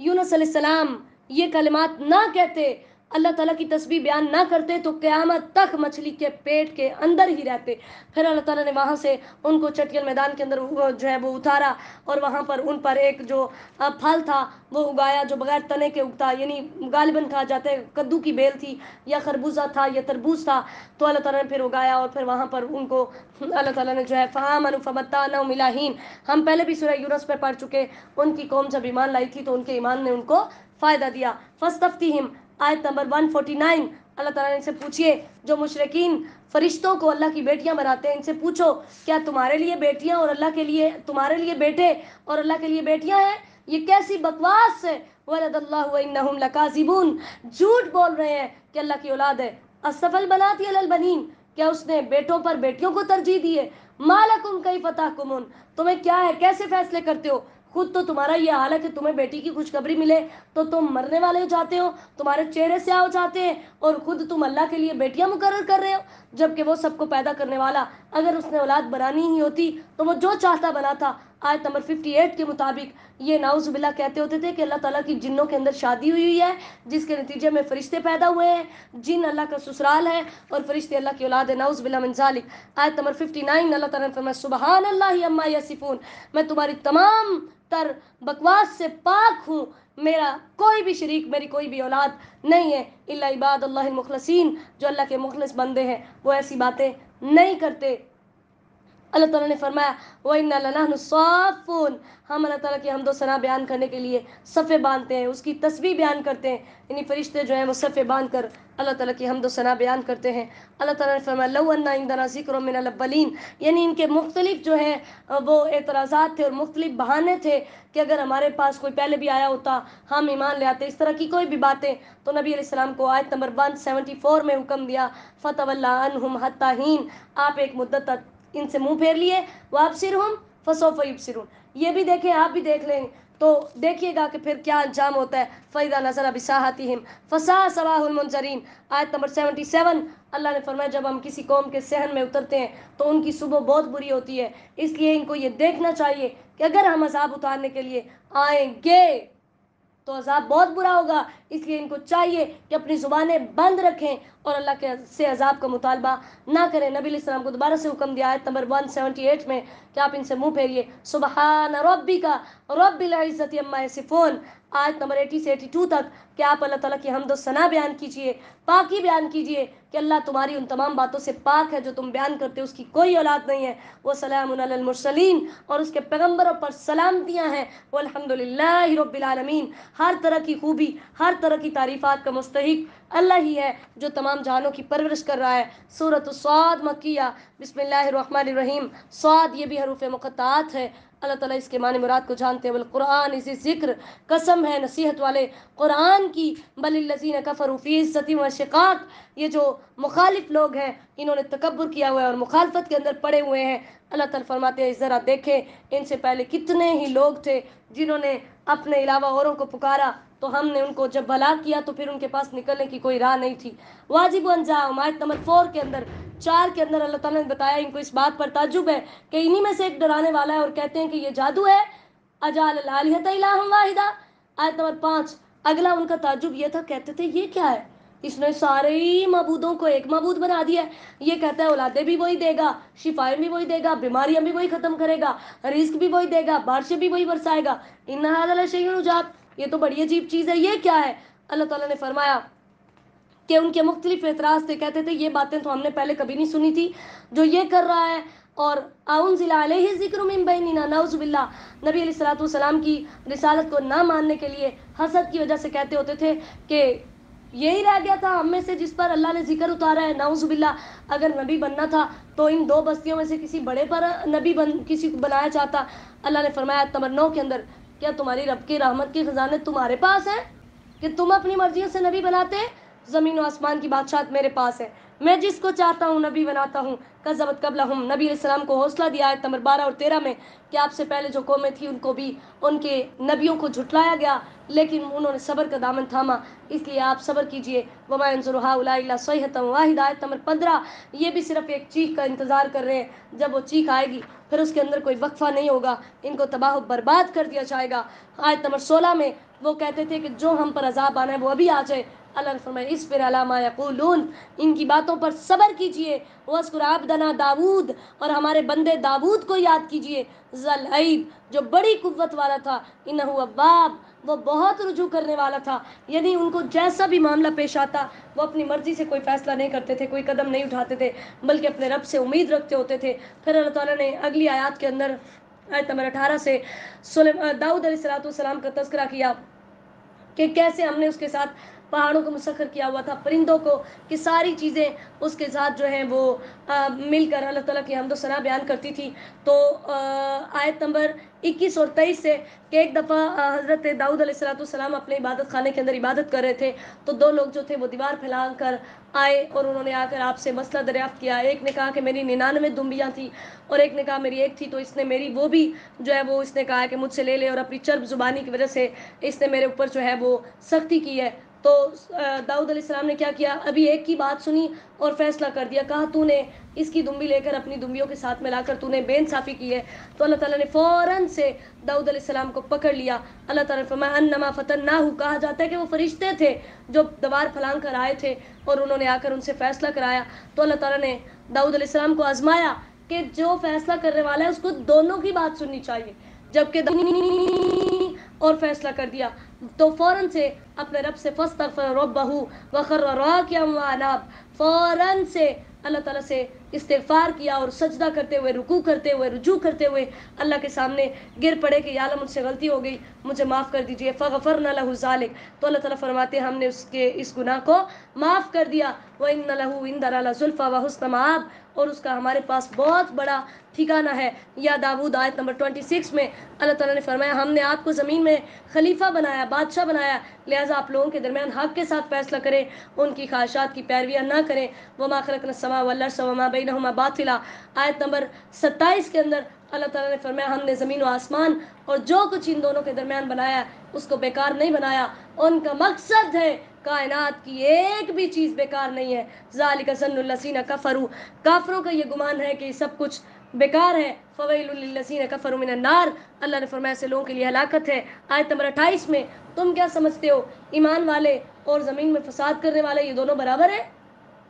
S1: یونس علیہ السلام یہ کلمات نہ کہتے, اللہ تعالیٰ کی تسبیح بیان نہ کرتے, تو قیامت تک مچھلی کے پیٹ کے اندر ہی رہتے. پھر اللہ تعالیٰ نے وہاں سے ان کو چٹیل میدان کے اندر جو ہے وہ اتارا, اور وہاں پر ان پر ایک جو پھل تھا وہ اگایا جو بغیر تنے کے اگتا, یعنی غالباً کہا جاتا ہے کدو کی بیل تھی یا خربوزہ تھا یا تربوز تھا. تو اللہ تعالیٰ نے پھر اگایا, اور پھر وہاں پر ان کو اللہ تعالیٰ نے جو ہے فآمنوا فمتعناہم الی حین, ہم پہلے بھی سورہ یونس پہ پڑھ چکے. ان کی قوم جب ایمان لائی تھی تو ان کے ایمان نے ان کو فائدہ دیا. فاستفتہم, آیت نمبر 149, اللہ تعالیٰ نے ان سے پوچھئے جو مشرکین فرشتوں کو اللہ کی بیٹیاں بناتے ہیں, ان سے پوچھو کیا تمہارے لیے بیٹیاں اور اللہ کے لیے تمہارے لیے بیٹے اور اللہ کے لیے بیٹیاں ہیں؟ یہ کیسی بکواس ہے. ولد اللہ وانہم لکاذبون, جھوٹ بول رہے ہیں کہ اللہ کی اولاد ہے. اصطفى البنات علی البنین, کیا اس نے بیٹوں پر بیٹیوں کو ترجیح دی ہے؟ ما لکم کیف تحکمون, تمہیں کیا ہے, کیسے فیصلے کرتے ہو؟ خود تو تمہارا یہ حال ہے کہ تمہیں بیٹی کی خوشخبری ملے تو تم مرنے والے ہو جاتے ہو, تمہارے چہرے سیاہ ہو جاتے ہیں, اور خود تم اللہ کے لیے بیٹیاں مقرر کر رہے ہو, جبکہ وہ سب کو پیدا کرنے والا, اگر اس نے اولاد بنانی ہی ہوتی تو وہ جو چاہتا بناتا. آیت نمبر 58 کے مطابق یہ نعوذ باللہ کہتے ہوتے تھے کہ اللہ تعالیٰ کی جنوں کے اندر شادی ہوئی ہے، جس کے نتیجے میں فرشتے پیدا ہوئے ہیں، جن اللہ کا سسرال ہے اور فرشتے اللہ کی اولاد ہے، نعوذ باللہ من ذالک۔ آیت نمبر 59 اللہ تعالیٰ نے فرمایا سبحان اللہ عما یصفون، میں تمہاری تمام تر بکواس سے پاک ہوں، میرا کوئی بھی شریک، میری کوئی بھی اولاد نہیں ہے، الا عباد اللہ المخلصین، جو اللہ کے مخلص بندے ہیں وہ ایسی باتیں نہیں کرتے۔ اللہ تعالیٰ نے فرمایا وَإِنَّا لَنَحْنُ الصَّافُّونَ، ہم اللہ تعالیٰ کی حمد و ثنا بیان کرنے کے لیے صفے باندھتے ہیں، اس کی تسبیح بیان کرتے ہیں، یعنی فرشتے جو ہیں وہ صفے باندھ کر اللہ تعالیٰ کی حمد و ثنا بیان کرتے ہیں۔ اللہ تعالیٰ نے فرمایا لَوْ أَنَّ عِندَنَا ذِكْرٌ مِّنَ الْأَوَّلِينَ، یعنی ان کے مختلف جو ہیں وہ اعتراضات تھے اور مختلف بہانے تھے کہ اگر ہمارے پاس کوئی پہلے بھی آیا ہوتا ہم ایمان لے آتے، اس طرح کی کوئی بھی باتیں، تو نبی علیہ السلام کو آیت نمبر 174 میں حکم دیا فَتَوَلَّىٰ عَنْهُمْ حَتَّىٰ حِينٍ، آپ ایک مدت تک ان سے منہ پھیر لیے، وَأَبْصِرْهُمْ فَسَوْفَ يُبْصِرُونَ، یہ بھی دیکھیں آپ بھی دیکھ لیں تو دیکھیے گا کہ پھر کیا انجام ہوتا ہے۔ فَإِذَا نَزَلَ بِسَاحَتِهِمْ فَسَاءَ صَبَاحُ الْمُنذَرِينَ، آیت نمبر 77 اللہ نے فرمایا جب ہم کسی قوم کے صحن میں اترتے ہیں تو ان کی صبح بہت بری ہوتی ہے، اس لیے ان کو یہ دیکھنا چاہیے کہ اگر ہم عذاب اتارنے کے لیے آئیں گے تو عذاب بہت برا ہوگا، اس لیے ان کو چاہیے کہ اپنی زبانیں بند رکھیں اور اللہ کے سے عذاب کا مطالبہ نہ کریں۔ نبی علیہ السلام کو دوبارہ سے حکم دیا آیت نمبر 178 میں کہ آپ ان سے منہ پھیریے سبحان ربک رب العزت عما یصفون، آیت نمبر 80 سے 82 تک کہ آپ اللہ تعالیٰ کی حمد و ثنا بیان کیجئے، پاکی بیان کیجئے کہ اللہ تمہاری ان تمام باتوں سے پاک ہے جو تم بیان کرتے، اس کی کوئی اولاد نہیں ہے، وہ سلام علی المرسلین، اور اس کے پیغمبروں پر سلامتیاں ہیں، والحمدللہ رب العالمین، ہر طرح کی خوبی، ہر طرح کی تعریفات کا مستحق اللہ ہی ہے جو تمام جہانوں کی پرورش کر رہا ہے۔ سورۃ الصاد مکیہ، بسم اللہ الرحمن الرحیم، صاد یہ بھی حروف مقطعات ہے، اللہ تعالیٰ اس کے معنی مراد کو جانتے ہیں۔ والقرآن، اسی ذکر، قسم ہے نصیحت والے قرآن کی، بل الذین کفروا فی عزۃ و شقاق، یہ جو مخالف لوگ ہیں انہوں نے تکبر کیا ہوا ہے اور مخالفت کے اندر پڑے ہوئے ہیں۔ اللہ تعالیٰ فرماتے ہیں ذرا دیکھیں ان سے پہلے کتنے ہی لوگ تھے جنہوں نے اپنے علاوہ اوروں کو پکارا تو ہم نے ان کو جب ہلاک کیا تو پھر ان کے پاس نکلنے کی کوئی راہ نہیں تھی۔ واجب انجام، آیت نمبر 4 کے اندر 4 کے اندر اللہ تعالیٰ نے بتایا ان کو اس بات پر تعجب ہے کہ انہی میں سے ایک ڈرانے والا ہے اور کہتے ہیں کہ یہ جادو ہے، اجعل الآلہۃ الہا واحدہ، آیت نمبر 5 اگلا ان کا تعجب یہ تھا، کہتے تھے یہ کیا ہے، اس نے سارے ہی معبودوں کو ایک معبود بنا دیا ہے، یہ کہتا ہے اولادیں بھی وہی دے گا، شفائیں بھی وہی دے گا، بیماریاں بھی وہی ختم کرے گا، رزق بھی وہی دے گا، بارشیں بھی وہی برسائے گا، ان ھذا لشیء عجاب، یہ تو بڑی عجیب چیز ہے، یہ کیا ہے؟ اللہ تعالیٰ نے فرمایا کہ ان کے مختلف اعتراض تھے، کہتے تھے یہ باتیں تو ہم نے پہلے کبھی نہیں سنی تھی جو یہ کر رہا ہے، اور انزل علیہ الذکر من بیننا، نعوذ باللہ، نبی علیہ الصلوۃ والسلام کی رسالت کو نہ ماننے کے لیے حسد کی وجہ سے کہتے ہوتے تھے کہ یہی رہ گیا تھا ہم میں سے جس پر اللہ نے ذکر اتارا ہے، نعوذ باللہ، اگر نبی بننا تھا تو ان دو بستیوں میں سے کسی بڑے پر نبی کسی کو بنایا چاہتا۔ اللہ نے فرمایا نمبر 9 کے اندر کیا تمہاری رب کی رحمت کے خزانے تمہارے پاس ہیں کہ تم اپنی مرضیوں سے نبی بناتے؟ زمین و آسمان کی بادشاہت میرے پاس ہے، میں جس کو چاہتا ہوں نبی بناتا ہوں۔ کذبت قبلہم، نبی علیہ السلام کو حوصلہ دیا آیت نمبر 12 اور 13 میں کہ آپ سے پہلے جو قومیں تھیں ان کو بھی ان کے نبیوں کو جھٹلایا گیا لیکن انہوں نے صبر کا دامن تھاما، اس لیے آپ صبر کیجئے۔ وما ينظر هؤلاء الا صيحة واحدة، آیت نمبر 15، یہ بھی صرف ایک چیخ کا انتظار کر رہے ہیں، جب وہ چیخ آئے گی پھر اس کے اندر کوئی وقفہ نہیں ہوگا، ان کو تباہ و برباد کر دیا جائے گا۔ آیت نمبر 16 میں وہ کہتے تھے کہ جو ہم پر عذاب آنا ہے وہ ابھی آ جائے، اللہ نے فرمایا اصبر علی ما یقولون، ان کی باتوں پر صبر کیجئے، واذکر عبدنا داود، اور ہمارے بندے داود کو یاد کیجئے، ذل اید، جو بڑی قوت والا تھا، انہ اواب، وہ بہت رجوع کرنے والا تھا، یعنی ان کو جیسا بھی معاملہ پیش آتا وہ اپنی مرضی سے کوئی فیصلہ نہیں کرتے تھے، کوئی قدم نہیں اٹھاتے تھے بلکہ اپنے رب سے امید رکھتے ہوتے تھے۔ پھر اللہ تعالیٰ نے اگلی آیات کے اندر آیت نمبر 18 سے داؤد علیہ السلام کا تذکرہ کیا کہ کیسے ہم نے اس کے ساتھ پہاڑوں کو مسخر کیا ہوا تھا، پرندوں کو، کہ ساری چیزیں اس کے ساتھ جو ہیں وہ مل کر اللہ تعالیٰ کی حمد و ثنا بیان کرتی تھی۔ تو آیت نمبر 21 اور 23 سے کہ ایک دفعہ حضرت داؤد علیہ السلام اپنے عبادت خانے کے اندر عبادت کر رہے تھے تو دو لوگ جو تھے وہ دیوار پھیلا کر آئے اور انہوں نے آ کر آپ سے مسئلہ دریافت کیا۔ ایک نے کہا کہ میری 99 دمبیاں تھیں اور ایک نے کہا میری ایک تھی، تو اس نے میری وہ بھی جو ہے وہ اس نے کہا کہ مجھ سے لے لے، اور اپنی چرب زبانی کی وجہ سے اس نے میرے اوپر جو ہے وہ سختی کی ہے۔ تو داؤد علیہ السلام نے کیا کیا، ابھی ایک کی بات سنی اور فیصلہ کر دیا، کہا تو نے اس کی دمبی لے کر اپنی دمبیوں کے ساتھ ملا کر تو نے بے انصافی کی ہے. تو اللہ تعالیٰ نے فوراً سے داؤد علیہ السلام کو پکڑ لیا. اللہ تعالیٰ نے فرمایا انما فتناہ، کہا جاتا ہے کہ وہ فرشتے تھے جو دوار پھلانگ کر آئے تھے اور انہوں نے آ کر ان سے فیصلہ کرایا. تو اللہ تعالیٰ نے داؤد علیہ السلام کو آزمایا کہ جو فیصلہ کرنے والا ہے اس کو دونوں کی بات سننی چاہیے، جبکہ اور فیصلہ کر دیا تو فوراً سے اپنے رب سے فاستغفر ربہ وخر راکعا واناب، فوراً سے اللہ تعالیٰ سے استغفار کیا اور سجدہ کرتے ہوئے، رکوع کرتے ہوئے، رجوع کرتے ہوئے اللہ کے سامنے گر پڑے کہ یا اللہ مجھ سے غلطی ہو گئی، مجھے معاف کر دیجئے. فغفرنا له ذلک، تو اللہ تعالیٰ فرماتے ہیں ہم نے اس کے اس گناہ کو معاف کر دیا. وَإِنَّ لَهُ عِندَنَا لَزُلْفَىٰ وَحُسْنَ مَآب، اور اس کا ہمارے پاس بہت بڑا ٹھکانہ ہے. یا داؤد آیت نمبر 26 میں اللہ تعالیٰ نے فرمایا ہم نے آپ کو زمین میں خلیفہ بنایا، بادشاہ بنایا، لہٰذا آپ لوگوں کے درمیان حق کے ساتھ فیصلہ کریں، ان کی خواہشات کی پیرویاں نہ کریں. وَمَا خَلَقْنَا السَّمَاءَ وَالْأَرْضَ وَمَا بَيْنَهُمَا بَاطِلًا، آیت نمبر 27 کے اندر اللہ تعالیٰ نے فرمایا ہم نے زمین و آسمان اور جو کچھ ان دونوں کے درمیان بنایا اس کو بیکار نہیں بنایا، ان کا مقصد ہے کائنات کی ایک بھی چیز بیکار نہیں ہے. ذَلِكَ ظَنُّ الَّذِينَ كَفَرُوا، کافروں کا یہ گمان ہے کہ یہ سب کچھ بیکار ہے. فَوَيْلٌ لِّلَّذِينَ كَفَرُوا مِنَ النَّارِ، اللہ نے فرمایا ایسے لوگوں کے لیے ہلاکت ہے. آیت نمبر 28 میں تم کیا سمجھتے ہو ایمان والے اور زمین میں فساد کرنے والے یہ دونوں برابر ہیں؟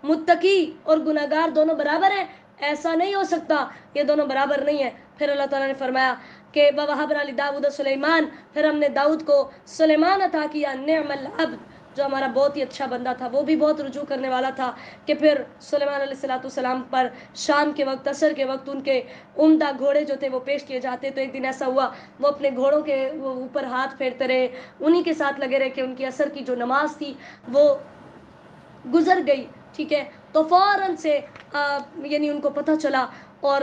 S1: متقی اور گناہگار دونوں برابر ہیں؟ ایسا نہیں ہو سکتا، یہ دونوں برابر نہیں ہیں. پھر اللہ تعالیٰ نے فرمایا کہ وَوَهَبْنَا لِدَاوُودَ سُلَيْمَانَ، پھر ہم نے داؤد کو سلیمان عطا کیا. نعم العبد، جو ہمارا بہت ہی اچھا بندہ تھا، وہ بھی بہت رجوع کرنے والا تھا. کہ پھر سلیمان علیہ السلام پر شام کے وقت، عصر کے وقت ان کے عمدہ گھوڑے جو تھے وہ پیش کیے جاتے. تو ایک دن ایسا ہوا وہ اپنے گھوڑوں کے اوپر ہاتھ پھیرتے رہے، انہی کے ساتھ لگے رہے کہ ان کی عصر کی جو نماز تھی وہ گزر گئی. ٹھیک ہے، تو فوراً سے یعنی ان کو پتہ چلا اور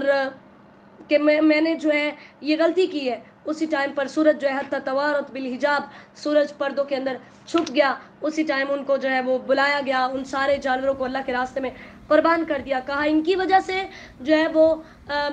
S1: کہ میں نے جو ہے یہ غلطی کی ہے. اسی ٹائم پر سورج جو ہے حتی توارت بالحجاب، سورج پردوں کے اندر چھپ گیا. اسی ٹائم ان کو جو ہے وہ بلایا گیا، ان سارے جانوروں کو اللہ کے راستے میں قربان کر دیا. کہا ان کی وجہ سے جو ہے وہ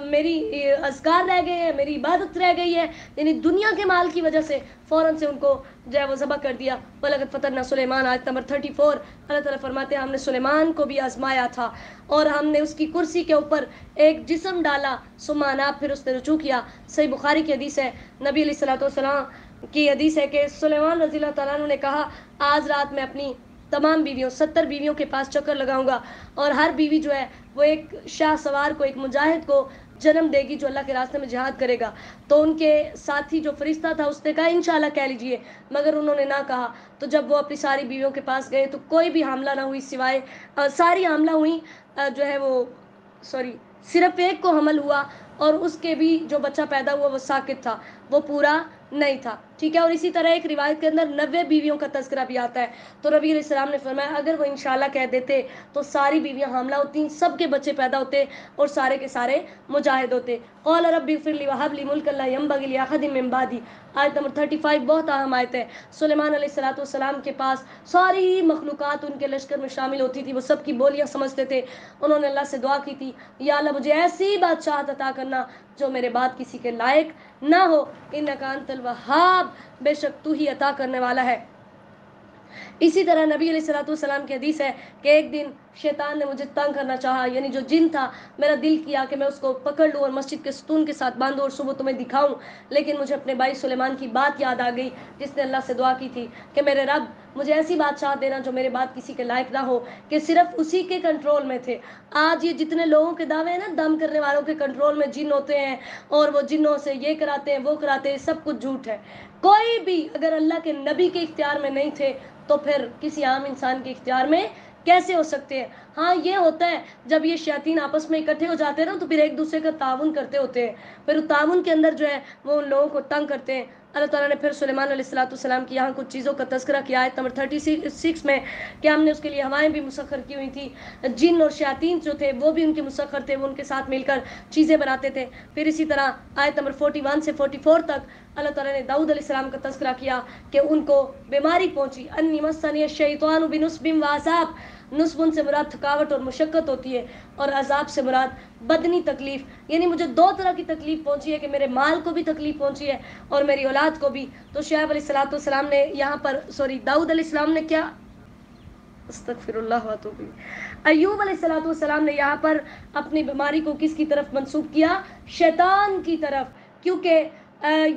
S1: میری اذکار رہ گئے ہیں، میری عبادت رہ گئی ہے، یعنی دنیا کے مال کی وجہ سے فوراً سے ان کو جو ہے وہ ذبح کر دیا. وَلَقَدْ فَتَنَّا سُلَيْمَانَ، آیت نمبر 34. اللہ تعالیٰ فرماتے ہیں ہم نے سلیمان کو بھی آزمایا تھا اور ہم نے اس کی کرسی کے اوپر ایک جسم ڈالا، ثم اناب، پھر اس نے رجوع کیا. صحیح بخاری کی حدیث ہے، نبی علیہ السلام کی حدیث ہے کہ سلیمان رضی اللہ تعالیٰ عنہ نے کہا آج رات میں اپنی تمام بیویوں 70 بیویوں کے پاس چکر لگاؤں گا اور ہر بیوی جو ہے وہ ایک شاہ سوار کو، ایک مجاہد کو جنم دے گی جو اللہ کے راستے میں جہاد کرے گا. تو ان کے ساتھی جو فرشتہ تھا اس نے کہا انشاءاللہ کہہ لیجئے، مگر انہوں نے نہ کہا. تو جب وہ اپنی ساری بیویوں کے پاس گئے تو کوئی بھی حاملہ نہ ہوئی، سوائے ساری حاملہ ہوئی جو ہے وہ صرف ایک کو حمل ہوا اور اس کے بھی جو بچہ پیدا ہوا وہ ساکت تھا، وہ پورا نہیں تھا. ٹھیک ہے، اور اسی طرح ایک روایت کے اندر 90 بیویوں کا تذکرہ بھی آتا ہے. تو نبی علیہ السلام نے فرمایا اگر وہ انشاءاللہ کہہ دیتے تو ساری بیویاں حاملہ ہوتی، سب کے بچے پیدا ہوتے اور سارے کے سارے مجاہد ہوتے. قال رب اغفر لی وہب لی ملکا لا ينبغي لأحد من بعدی، آیت نمبر 35 بہت اہم آیت ہے. سلیمان علیہ السلام کے پاس ساری مخلوقات ان کے لشکر میں شامل ہوتی تھی، وہ سب کی بولیاں سمجھتے تھے. انہوں نے اللہ سے دعا کی تھی یا اللہ مجھے ایسی بادشاہت عطا کرنا جو میرے بعد کسی کے لائق نہ ہو. انک انت الوہاب، بے شک تو ہی عطا کرنے والا ہے. اسی طرح نبی علیہ السلام کی حدیث ہے کہ ایک دن شیطان نے مجھے تنگ کرنا چاہا، یعنی جو جن تھا، میرا دل کیا کہ میں اس کو پکڑ لوں اور مسجد کے ستون کے ساتھ باندھوں اور صبح تمہیں دکھاؤں، لیکن مجھے اپنے بھائی سلیمان کی بات یاد آ گئی جس نے اللہ سے دعا کی تھی کہ میرے رب مجھے ایسی بادشاہ دینا جو میرے بعد کسی کے لائق نہ ہو، کہ صرف اسی کے کنٹرول میں تھے. آج یہ جتنے لوگوں کے دعوے ہیں نا، دم کرنے والوں کے کنٹرول میں جن ہوتے ہیں اور وہ جنوں سے یہ کراتے ہیں وہ کراتے ہیں، سب کچھ جھوٹ ہے. کوئی بھی اگر اللہ کے نبی کے اختیار میں نہیں تھے تو پھر کسی عام انسان کے اختیار میں کیسے ہو سکتے ہیں؟ ہاں یہ ہوتا ہے جب یہ شیاطین آپس میں اکٹھے ہو جاتے ہیں نا تو پھر ایک دوسرے کا تعاون کرتے ہوتے ہیں، پھر تعاون کے اندر جو ہے وہ ان لوگوں کو تنگ کرتے ہیں. اللہ تعالیٰ نے پھر سلیمان علیہ السلام کی یہاں کچھ چیزوں کا تذکرہ کیا آیت نمبر 36 میں کہ ہم نے اس کے لیے ہوائیں بھی مسخر کی ہوئی تھی، جن اور شیاطین جو تھے وہ بھی ان کے مسخر تھے، وہ ان کے ساتھ مل کر چیزیں بناتے تھے. پھر اسی طرح آیت نمبر 41 سے 44 تک اللہ تعالیٰ نے داؤد علیہ السلام کا تذکرہ کیا کہ ان کو بیماری پہنچی. انی مسنی الشیطان بنصب وعذاب، نصب سے مراد تھکاوٹ اور مشقت ہوتی ہے اور عذاب سے مراد بدنی تکلیف، یعنی مجھے دو طرح کی تکلیف پہنچی ہے کہ میرے مال کو بھی تکلیف پہنچی ہے اور میری اولاد کو بھی. تو شعیب علیہ السلام نے یہاں پر داؤد علیہ السلام نے کیا استغفراللہ و اتوب الیہ۔ ایوب علیہ السلام نے یہاں پر اپنی بیماری کو کس کی طرف منسوب کیا؟ شیطان کی طرف، کیونکہ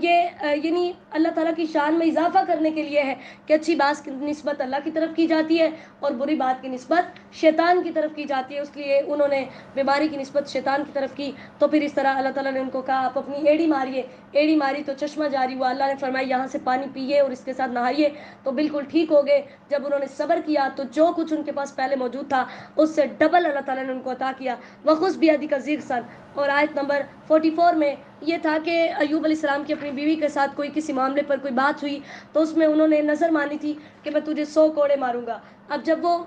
S1: یہ یعنی اللہ تعالیٰ کی شان میں اضافہ کرنے کے لیے ہے کہ اچھی بات کی نسبت اللہ کی طرف کی جاتی ہے اور بری بات کی نسبت شیطان کی طرف کی جاتی ہے، اس لیے انہوں نے بیماری کی نسبت شیطان کی طرف کی۔ تو پھر اس طرح اللہ تعالیٰ نے ان کو کہا آپ اپنی ایڑی ماریے، ایڑی ماری تو چشمہ جاری ہوا، اللہ نے فرمایا یہاں سے پانی پیئے اور اس کے ساتھ نہائیے، تو بالکل ٹھیک ہو گئے۔ جب انہوں نے صبر کیا تو جو کچھ ان کے پاس پہلے موجود تھا اس سے ڈبل اللہ تعالیٰ نے ان کو عطا کیا۔ وَخُذْ بِيَدِكَ ضِغْثًا، اور آیت نمبر 44 میں یہ تھا کہ ایوب علیہ السلام کی اپنی بیوی کے ساتھ کوئی کسی معاملے پر کوئی بات ہوئی تو اس میں انہوں نے نظر مانی تھی کہ میں تجھے 100 کوڑے ماروں گا۔ اب جب وہ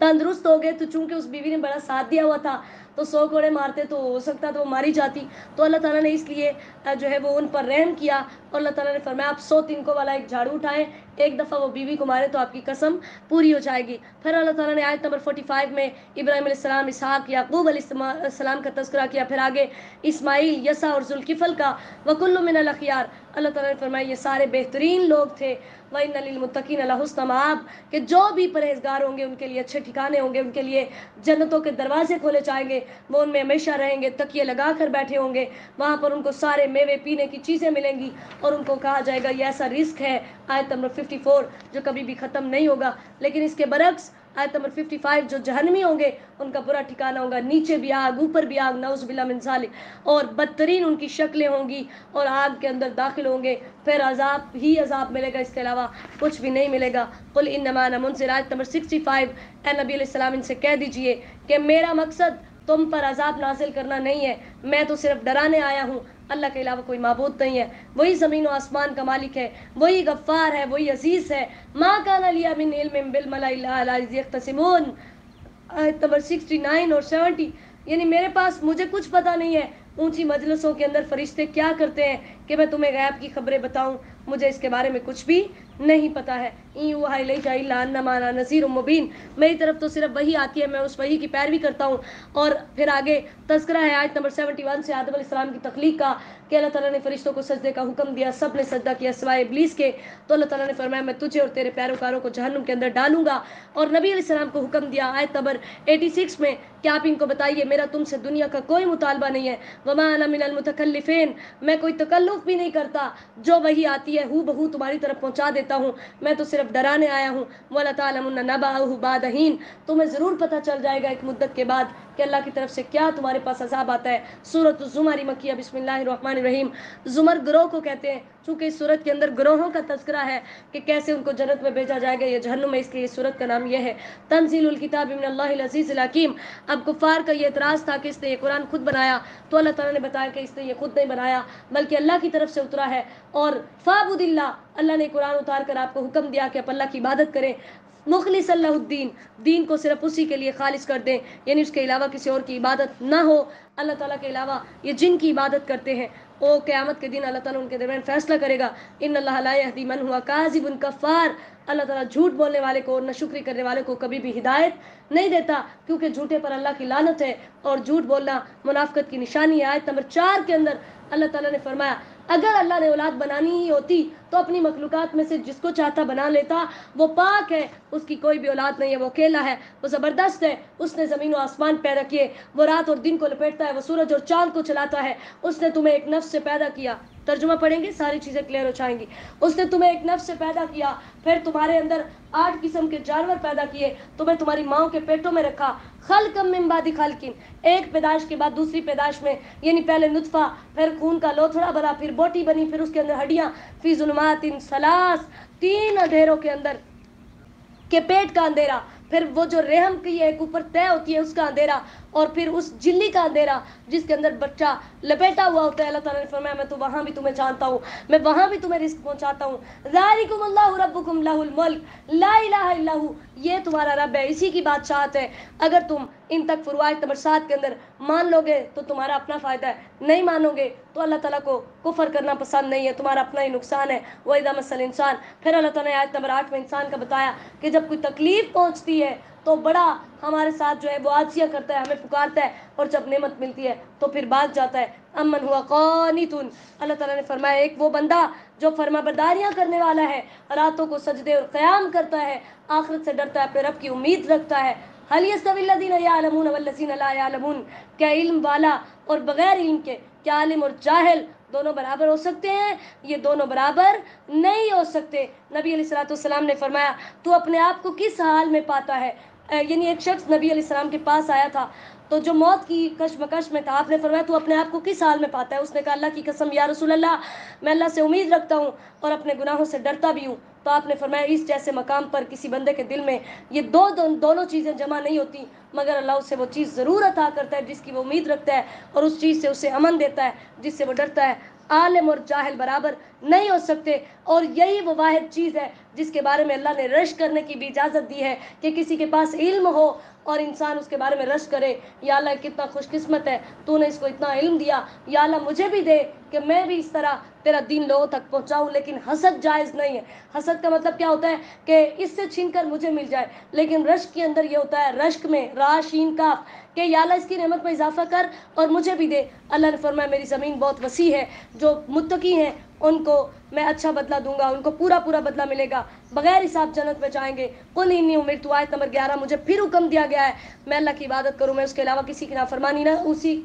S1: تندرست ہو گئے تو چونکہ اس بیوی نے بڑا ساتھ دیا ہوا تھا تو 100 کوڑے مارتے تو ہو سکتا تو وہ ماری جاتی، تو اللہ تعالیٰ نے اس لیے جو ہے وہ ان پر رحم کیا اور اللہ تعالیٰ نے فرمایا آپ 100 تنکوں والا ایک جھاڑو اٹھائیں، ایک دفعہ وہ بیوی کو مارے تو آپ کی قسم پوری ہو جائے گی۔ پھر اللہ تعالیٰ نے آیت نمبر 45 میں ابراہیم علیہ السلام، اسحاق، یعقوب علیہ السلام کا تذکرہ کیا، پھر آگے اسماعیل، یسع اور ذوالکفل کا، وَكُلٌّ مِّنَ الْأَخْيَارِ، اللہ تعالیٰ نے فرمایا یہ سارے بہترین لوگ تھے۔ وَإِنَّ لِلْمُتَّقِينَ لَحُسْنَ مآب، کہ جو بھی پرہیزگار ہوں گے ان کے لیے اچھے ٹھکانے ہوں گے، ان کے لیے جنتوں کے دروازے کھولے جائیں گے، وہ ان میں ہمیشہ رہیں گے، تکیے لگا کر بیٹھے ہوں گے، وہاں پر ان کو سارے میوے پینے کی چیزیں ملیں گی اور ان کو کہا جائے گا یہ ایسا رزق ہے، آیت نمبر 54 جو کبھی بھی ختم نہیں ہوگا۔ لیکن اس کے برعکس آیت نمبر 55 جو جہنمی ہوں گے ان کا برا ٹھکانہ ہوگا، نیچے بھی آگ اوپر بھی آگ، نعوذ باللہ من ذالک، اور بدترین ان کی شکلیں ہوں گی اور آگ کے اندر داخل ہوں گے، پھر عذاب ہی عذاب ملے گا، اس کے علاوہ کچھ بھی نہیں ملے گا۔ قل انما انا منذر، آیت نمبر 65، اے نبی علیہ السلام ان سے کہہ دیجئے کہ میرا مقصد تم پر عذاب نازل کرنا نہیں ہے، میں تو صرف ڈرانے آیا ہوں، اللہ کے علاوہ کوئی معبود نہیں ہے، وہی زمین و آسمان کا مالک ہے، وہی غفار ہے، وہی عزیز ہے۔ ما کان لی من علم بالملأ الا اذ یختصمون، آیت نمبر 69 اور 70، یعنی میرے پاس مجھے کچھ پتہ نہیں ہے اونچی مجلسوں کے اندر فرشتے کیا کرتے ہیں کہ میں تمہیں غیب کی خبریں بتاؤں، مجھے اس کے بارے میں کچھ بھی نہیں پتہ ہے۔ ان یوحی الی الا انما انا نذیر مبین، میری طرف تو صرف وہی آتی ہے، میں اس وہی کی پیروی کرتا ہوں۔ اور پھر آگے تذکرہ ہے آیت نمبر 71 سے آدم علیہ السلام کی تخلیق کا کہ اللہ تعالیٰ نے فرشتوں کو سجدے کا حکم دیا، سب نے سجدہ کیا سوائے ابلیس کے، تو اللہ تعالیٰ نے فرمایا میں تجھے اور تیرے پیروکاروں کو جہنم کے اندر ڈالوں گا۔ اور نبی علیہ السلام کو حکم دیا آیت نمبر 86 میں کہ آپ ان کو بتائیے میرا تم سے دنیا کا کوئی مطالبہ نہیں ہے، وما انا من المتکلفین، میں کوئی تکلف بھی نہیں کرتا، جو وہی آتی ہے ہو بہو تمہاری طرف پہنچا دیتا ہوں، میں تو صرف ڈرانے آیا ہوں۔ وَلَتَعْلَمُنَّ نَبَأَهُ بَعْدَ حِینٍ، تمہیں ضرور پتہ چل جائے گا ایک مدت کے بعد کہ اللہ کی طرف سے کیا تمہارے پاس عذاب آتا ہے۔ سورۃ الزمر مکیہ، بسم اللہ الرحمن الرحیم۔ زمر گروہ کو کہتے ہیں، چونکہ اس سورت کے اندر گروہوں کا تذکرہ ہے کہ کیسے ان کو جنت میں بھیجا جائے گا یا جہنم میں، اس لیے اس سورت کا نام یہ ہے۔ تنزیل الکتاب من اللہ العزیز الحکیم، اب کفار کا یہ اعتراض تھا کہ اس نے یہ قرآن خود بنایا، تو اللہ تعالیٰ نے بتایا کہ اس نے یہ خود نہیں بنایا بلکہ اللہ کی طرف سے اترا ہے، اور فاعبد اللہ، اللہ نے قرآن اتار کر آپ کو حکم دیا کہ آپ اللہ کی عبادت کریں، مخلص اللہ الدین، دین کو صرف اسی کے لیے خالص کر دیں، یعنی اس کے علاوہ کسی اور کی عبادت نہ ہو۔ اللہ تعالیٰ کے علاوہ یہ جن کی عبادت کرتے ہیں وہ قیامت کے دن اللہ تعالیٰ ان کے درمیان فیصلہ کرے گا۔ ان اللہ لا یہدی من ہوا کاذب کفار، اللہ تعالیٰ جھوٹ بولنے والے کو اور ناشکری کرنے والے کو کبھی بھی ہدایت نہیں دیتا، کیونکہ جھوٹے پر اللہ کی لعنت ہے اور جھوٹ بولنا منافقت کی نشانی ہے۔ آیت نمبر 4 کے اندر اللہ تعالیٰ نے فرمایا اگر اللہ نے اولاد بنانی ہی ہوتی تو اپنی مخلوقات میں سے جس کو چاہتا بنا لیتا، وہ پاک ہے، اس کی کوئی بھی اولاد نہیں ہے، وہ اکیلا ہے، وہ زبردست ہے، اس نے زمین و آسمان پیدا کیے، وہ رات اور دن کو لپیٹتا ہے، وہ سورج اور چاند کو چلاتا ہے، اس نے تمہیں ایک نفس سے پیدا کیا، ترجمہ پڑھیں گے ساری چیزیں کلیئر ہو جائیں گی، اس نے تمہیں ایک نفس سے پیدا کیا، پھر تمہارے اندر 8 قسم کے جانور پیدا کیے، تمہیں تمہاری ماں کے پیٹوں میں رکھا، خلقم من بعد خلقین، ایک پیدائش کے بعد دوسری پیدائش میں، یعنی پہلے نطفہ، پھر خون کا لوتھڑا بنا، پھر بوٹی بنی، پھر اس کے اندر ہڈیاں، فی ظلمات ثلاث، 3 اندھیروں کے اندر، کہ پیٹ کا اندھیرا، پھر وہ جو رحم کی ایک اوپر طے ہوتی ہے اس کا اندھیرا، اور پھر اس جلی کا اندھیرا جس کے اندر بچہ لپیٹا ہوا ہوتا ہے۔ اللہ تعالیٰ نے فرمایا میں تو وہاں بھی تمہیں جانتا ہوں، میں وہاں بھی تمہیں رزق پہنچاتا ہوں۔ ذالکم اللہ ربکم لہ الملک لا الہ الا ہو، یہ تمہارا رب ہے، اسی کی بادشاہت ہے، اگر تم ان تک فروایت نمبر 7 کے اندر مان لو گے تو تمہارا اپنا فائدہ ہے، نہیں مانو گے تو اللہ تعالیٰ کو کفر کرنا پسند نہیں ہے، تمہارا اپنا ہی نقصان ہے۔ وَإِذَا مَسَّ الْإِنسَانَ، پھر اللہ تعالیٰ نے آیت نمبر 8 میں انسان کا بتایا کہ جب کوئی تکلیف پہنچتی ہے تو بڑا ہمارے ساتھ جو ہے وہ عاجزیہ کرتا ہے، ہمیں پکارتا ہے، اور جب نعمت ملتی ہے تو پھر بھاگ جاتا ہے۔ امن ہوا قانتن، اللہ تعالیٰ نے فرمایا ایک وہ بندہ جو فرما برداریاں کرنے والا ہے، راتوں کو سجدے اور قیام کرتا ہے، آخرت سے ڈرتا ہے، اپنے رب کی امید رکھتا ہے. هل يستوي الذين يعلمون والذين لا يعلمون، کیا علم والا اور بغیر علم کے، کیا عالم اور جاہل دونوں برابر ہو سکتے ہیں؟ یہ دونوں برابر نہیں ہو سکتے. نبی علیہ الصلوۃ والسلام نے فرمایا تو اپنے آپ کو کس حال میں پاتا ہے؟ یعنی ایک شخص نبی علیہ السلام کے پاس آیا تھا تو جو موت کی کشمکش میں تھا، آپ نے فرمایا تو اپنے آپ کو کس حال میں پاتا ہے؟ اس نے کہا اللہ کی قسم یا رسول اللہ، میں اللہ سے امید رکھتا ہوں اور اپنے گناہوں سے ڈرتا بھی ہوں. تو آپ نے فرمایا اس جیسے مقام پر کسی بندے کے دل میں یہ دونوں چیزیں جمع نہیں ہوتی مگر اللہ اسے وہ چیز ضرور عطا کرتا ہے جس کی وہ امید رکھتا ہے، اور اس چیز سے اسے امن دیتا ہے جس سے وہ ڈرتا ہے. عالم اور جاہل برابر نہیں ہو سکتے، اور یہی وہ واحد چیز ہے جس کے بارے میں اللہ نے رشک کرنے کی بھی اجازت دی ہے کہ کسی کے پاس علم ہو اور انسان اس کے بارے میں رشک کرے، یا اللہ کتنا خوش قسمت ہے تو نے اس کو اتنا علم دیا، یا اللہ مجھے بھی دے کہ میں بھی اس طرح تیرا دین لوگوں تک پہنچاؤں. لیکن حسد جائز نہیں ہے. حسد کا مطلب کیا ہوتا ہے کہ اس سے چھین کر مجھے مل جائے، لیکن رشک کے اندر یہ ہوتا ہے، رشک میں را شین کاف، کہ یا اللہ اس کی نعمت میں اضافہ کر اور مجھے بھی دے. اللہ نے فرمایا میری زمین بہت وسیع ہے، جو متقی ہیں ان کو میں اچھا بدلہ دوں گا، ان کو پورا بدلہ ملے گا، بغیر حساب جنت میں جائیں گے. قل انی امرت، آیت نمبر 11. مجھے پھر حکم دیا گیا ہے میں اللہ کی عبادت کروں، میں اس کے علاوہ کسی کی نافرمانی نہ،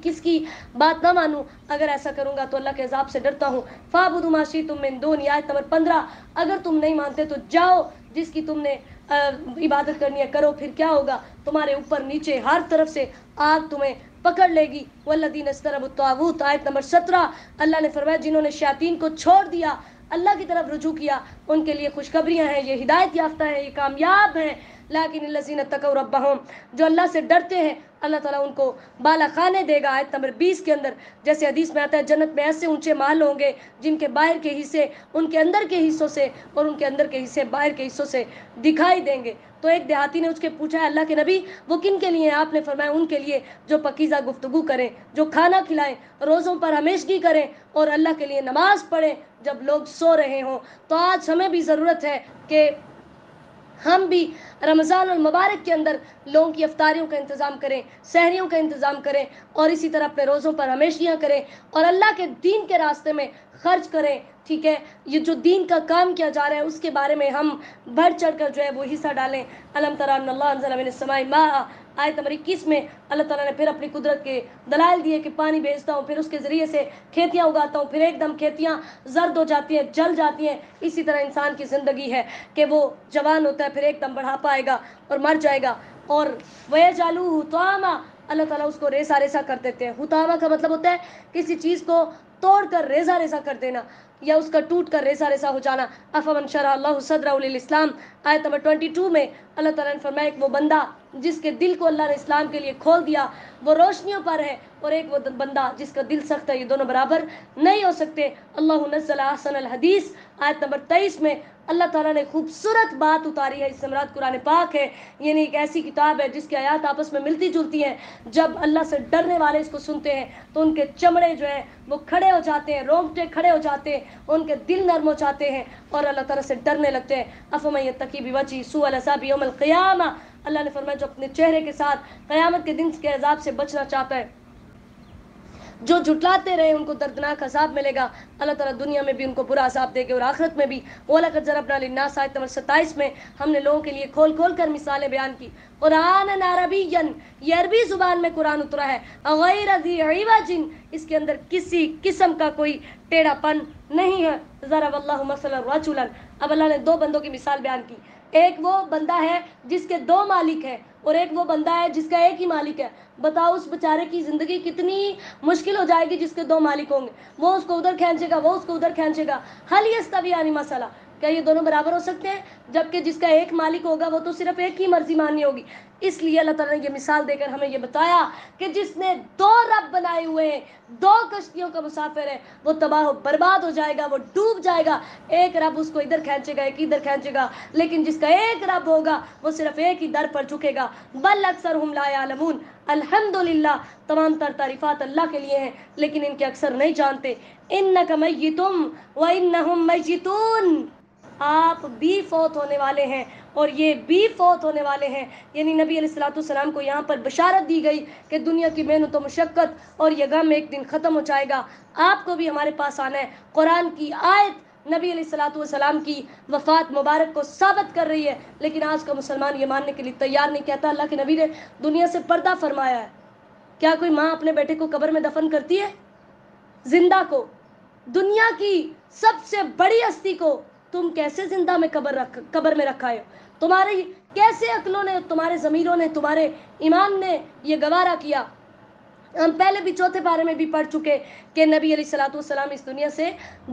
S1: کس کی بات نہ مانوں. اگر ایسا کروں گا تو اللہ کے عذاب سے ڈرتا ہوں. فاعبدوا ما شئتم من دونی، آیت نمبر 15. اگر تم نہیں مانتے تو جاؤ جس کی تم نے عبادت کرنی ہے کرو، پھر کیا ہوگا؟ تمہارے اوپر نیچے ہر طرف سے آگ تمہیں پکڑ لے گی. والذین اجتنبوا الطاغوت، آیت نمبر 17. اللہ نے فرمایا جنہوں نے شیاطین کو چھوڑ دیا، اللہ کی طرف رجوع کیا، ان کے لیے خوشخبریاں ہیں، یہ ہدایت یافتہ ہیں، یہ کامیاب ہیں. لیکن الذین اتقوا ربہم، جو اللہ سے ڈرتے ہیں اللہ تعالیٰ ان کو بالا خانے دے گا. آیت نمبر 20 کے اندر جیسے حدیث میں آتا ہے جنت میں ایسے اونچے محل ہوں گے جن کے باہر کے حصے ان کے اندر کے حصوں سے اور ان کے اندر کے حصے باہر کے حصوں سے دکھائی دیں گے. تو ایک دیہاتی نے اس کے پوچھا ہے اللہ کے نبی وہ کن کے لیے ہیں؟ آپ نے فرمایا ان کے لیے جو پاکیزہ گفتگو کریں، جو کھانا کھلائیں، روزوں پر ہمیشگی کریں اور اللہ کے لیے نماز پڑھیں جب لوگ سو رہے ہوں. تو آج ہمیں بھی ضرورت ہے کہ ہم بھی رمضان المبارک کے اندر لوگوں کی افطاریوں کا انتظام کریں، سحریوں کا انتظام کریں، اور اسی طرح اپنے روزوں پر ہمیشیاں کریں اور اللہ کے دین کے راستے میں خرچ کریں. ٹھیک ہے، یہ جو دین کا کام کیا جا رہا ہے اس کے بارے میں ہم بڑھ چڑھ کر جو ہے وہ حصہ ڈالیں. الم تری ان اللہ انزل من السماء ماء، آیت نمبر 21 میں اللہ تعالیٰ نے پھر اپنی قدرت کے دلائل دیے کہ پانی بھیجتا ہوں، پھر اس کے ذریعے سے کھیتیاں اگاتا ہوں، پھر ایک دم کھیتیاں زرد ہو جاتی ہیں، جل جاتی ہیں. اسی طرح انسان کی زندگی ہے کہ وہ جوان ہوتا ہے پھر ایک دم بڑھاپا آئے گا اور مر جائے گا. اور وَيَجْعَلُوهُ حُطَامًا، اللہ تعالیٰ اس کو ریزہ ریزہ کر دیتے ہیں. حطامہ کا مطلب ہوتا ہے کسی چیز کو توڑ کر ریزہ ریزہ کر دینا یا اس کا ٹوٹ کر ریزہ ریزہ ہو جانا. افمن شرح اللہ صدرہ للاسلام، آیت نمبر 22 میں اللہ تعالیٰ نے فرمایا ایک وہ بندہ جس کے دل کو اللہ نے اسلام کے لیے کھول دیا وہ روشنیوں پر ہے، اور ایک وہ بندہ جس کا دل سخت ہے، یہ دونوں برابر نہیں ہو سکتے. اللہ نزل احسن الحدیث، آیت نمبر 23 میں اللہ تعالیٰ نے خوبصورت بات اتاری ہے، اس سے مراد قرآن پاک ہے. یعنی ایک ایسی کتاب ہے جس کی آیات آپس میں ملتی جلتی ہیں. جب اللہ سے ڈرنے والے اس کو سنتے ہیں تو ان کے چمڑے جو ہے وہ کھڑے ہو جاتے ہیں، رونگٹے کھڑے ہو جاتے ہیں، ان کے دل نرم ہو جاتے ہیں اور اللہ تعالیٰ سے ڈرنے لگتے ہیں. افمن یتقی بوجہہ سوء العذاب یوم القیامہ، اللہ نے فرمایا جو اپنے چہرے کے ساتھ قیامت کے دن کے عذاب سے بچنا چاہتا ہے، جو جھٹلاتے رہے ان کو دردناک عذاب ملے گا. اللہ تعالیٰ دنیا میں بھی ان کو برا عذاب دے گے اور آخرت میں بھی. وَلَقَدْ ضَرَبْنَا لِلنَّاسِ، آیت نمبر 27 میں ہم نے لوگوں کے لیے کھول کھول کر مثالیں بیان کی. قرآن عربیًا، یہ عربی زبان میں قرآن اترا ہے. غیر ذی عوج، اس کے اندر کسی قسم کا کوئی ٹیڑھا پن نہیں ہے. ضرب اللہ مثلا رجلا، اب اللہ نے دو بندوں کی مثال بیان کی. ایک وہ بندہ ہے جس کے دو مالک ہیں اور ایک وہ بندہ ہے جس کا ایک ہی مالک ہے. بتاؤ اس بیچارے کی زندگی کتنی مشکل ہو جائے گی جس کے دو مالک ہوں گے. وہ اس کو ادھر کھینچے گا، وہ اس کو ادھر کھینچے گا. حل یستویان مثلا، کیا یہ دونوں برابر ہو سکتے ہیں؟ جبکہ جس کا ایک مالک ہوگا وہ تو صرف ایک ہی مرضی ماننی ہوگی. اس لیے اللہ تعالیٰ نے یہ مثال دے کر ہمیں یہ بتایا کہ جس نے دو رب بنائے ہوئے ہیں، دو کشتیوں کا مسافر ہے، وہ تباہ و برباد ہو جائے گا، وہ ڈوب جائے گا. ایک رب اس کو ادھر کھینچے گا، ایک ادھر کھینچے گا. لیکن جس کا ایک رب ہوگا وہ صرف ایک ہی در پر جھکے گا. بل اکثرہم لا یعلمون، الحمدللہ تمام تر تعریفات اللہ کے لیے ہیں لیکن ان کے اکثر نہیں جانتے. انک میتم وانہم میتون، آپ بھی فوت ہونے والے ہیں اور یہ بھی فوت ہونے والے ہیں. یعنی نبی علیہ الصلوۃ والسلام کو یہاں پر بشارت دی گئی کہ دنیا کی محنت و مشقت اور یہ غم ایک دن ختم ہو جائے گا. آپ کو بھی ہمارے پاس آنا ہے. قرآن کی آیت نبی علیہ الصلوۃ والسلام کی وفات مبارک کو ثابت کر رہی ہے، لیکن آج کا مسلمان یہ ماننے کے لیے تیار نہیں. کہتا اللہ کے نبی نے دنیا سے پردہ فرمایا ہے. کیا کوئی ماں اپنے بیٹے کو قبر میں دفن کرتی ہے؟ زندہ کو، دنیا کی سب سے بڑی ہستی کو تم کیسے زندہ میں قبر میں رکھا ہے؟ تمہاری کیسے عقلوں نے، تمہارے ضمیروں نے، تمہارے ایمان نے یہ گوارا کیا؟ ہم پہلے بھی چوتھے بارے میں بھی پڑھ چکے کہ نبی علیہ الصلوۃ والسلام اس دنیا سے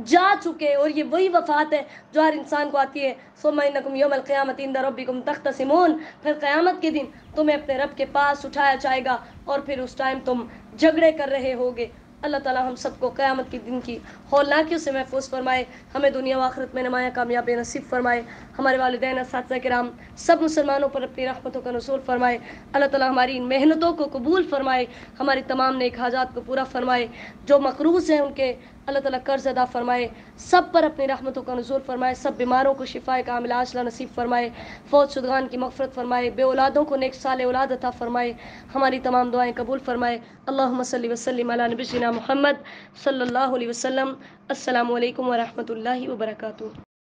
S1: جا چکے، اور یہ وہی وفات ہے جو ہر انسان کو آتی ہے. ثم انکم یوم القیامۃ عند ربکم تختصمون، پھر قیامت کے دن تمہیں اپنے رب کے پاس اٹھایا جائے گا اور پھر اس ٹائم تم جھگڑے کر رہے ہوگے. اللہ تعالی ہم سب کو قیامت کے دن کی ہولناکیوں سے محفوظ فرمائے، ہمیں دنیا و آخرت میں نمایاں کامیابی نصیب فرمائے. ہمارے والدین، اساتذہ کرام، سب مسلمانوں پر اپنی رحمتوں کا نزول فرمائے. اللہ تعالی ہماری ان محنتوں کو قبول فرمائے، ہماری تمام نیک حاجات کو پورا فرمائے. جو مقروض ہیں ان کے اللہ تعالیٰ قرض ادا فرمائے. سب پر اپنی رحمتوں کا نزول فرمائے. سب بیماروں کو شفاء کاملہ عاجلہ نصیب فرمائے. فوت شدگان کی مغفرت فرمائے. بے اولادوں کو نیک صالح اولاد عطا فرمائے. ہماری تمام دعائیں قبول فرمائے. اللہم صلی وسلم علی نبینا محمد صلی اللہ علیہ وسلم. السلام علیکم ورحمۃ اللہ وبرکاتہ.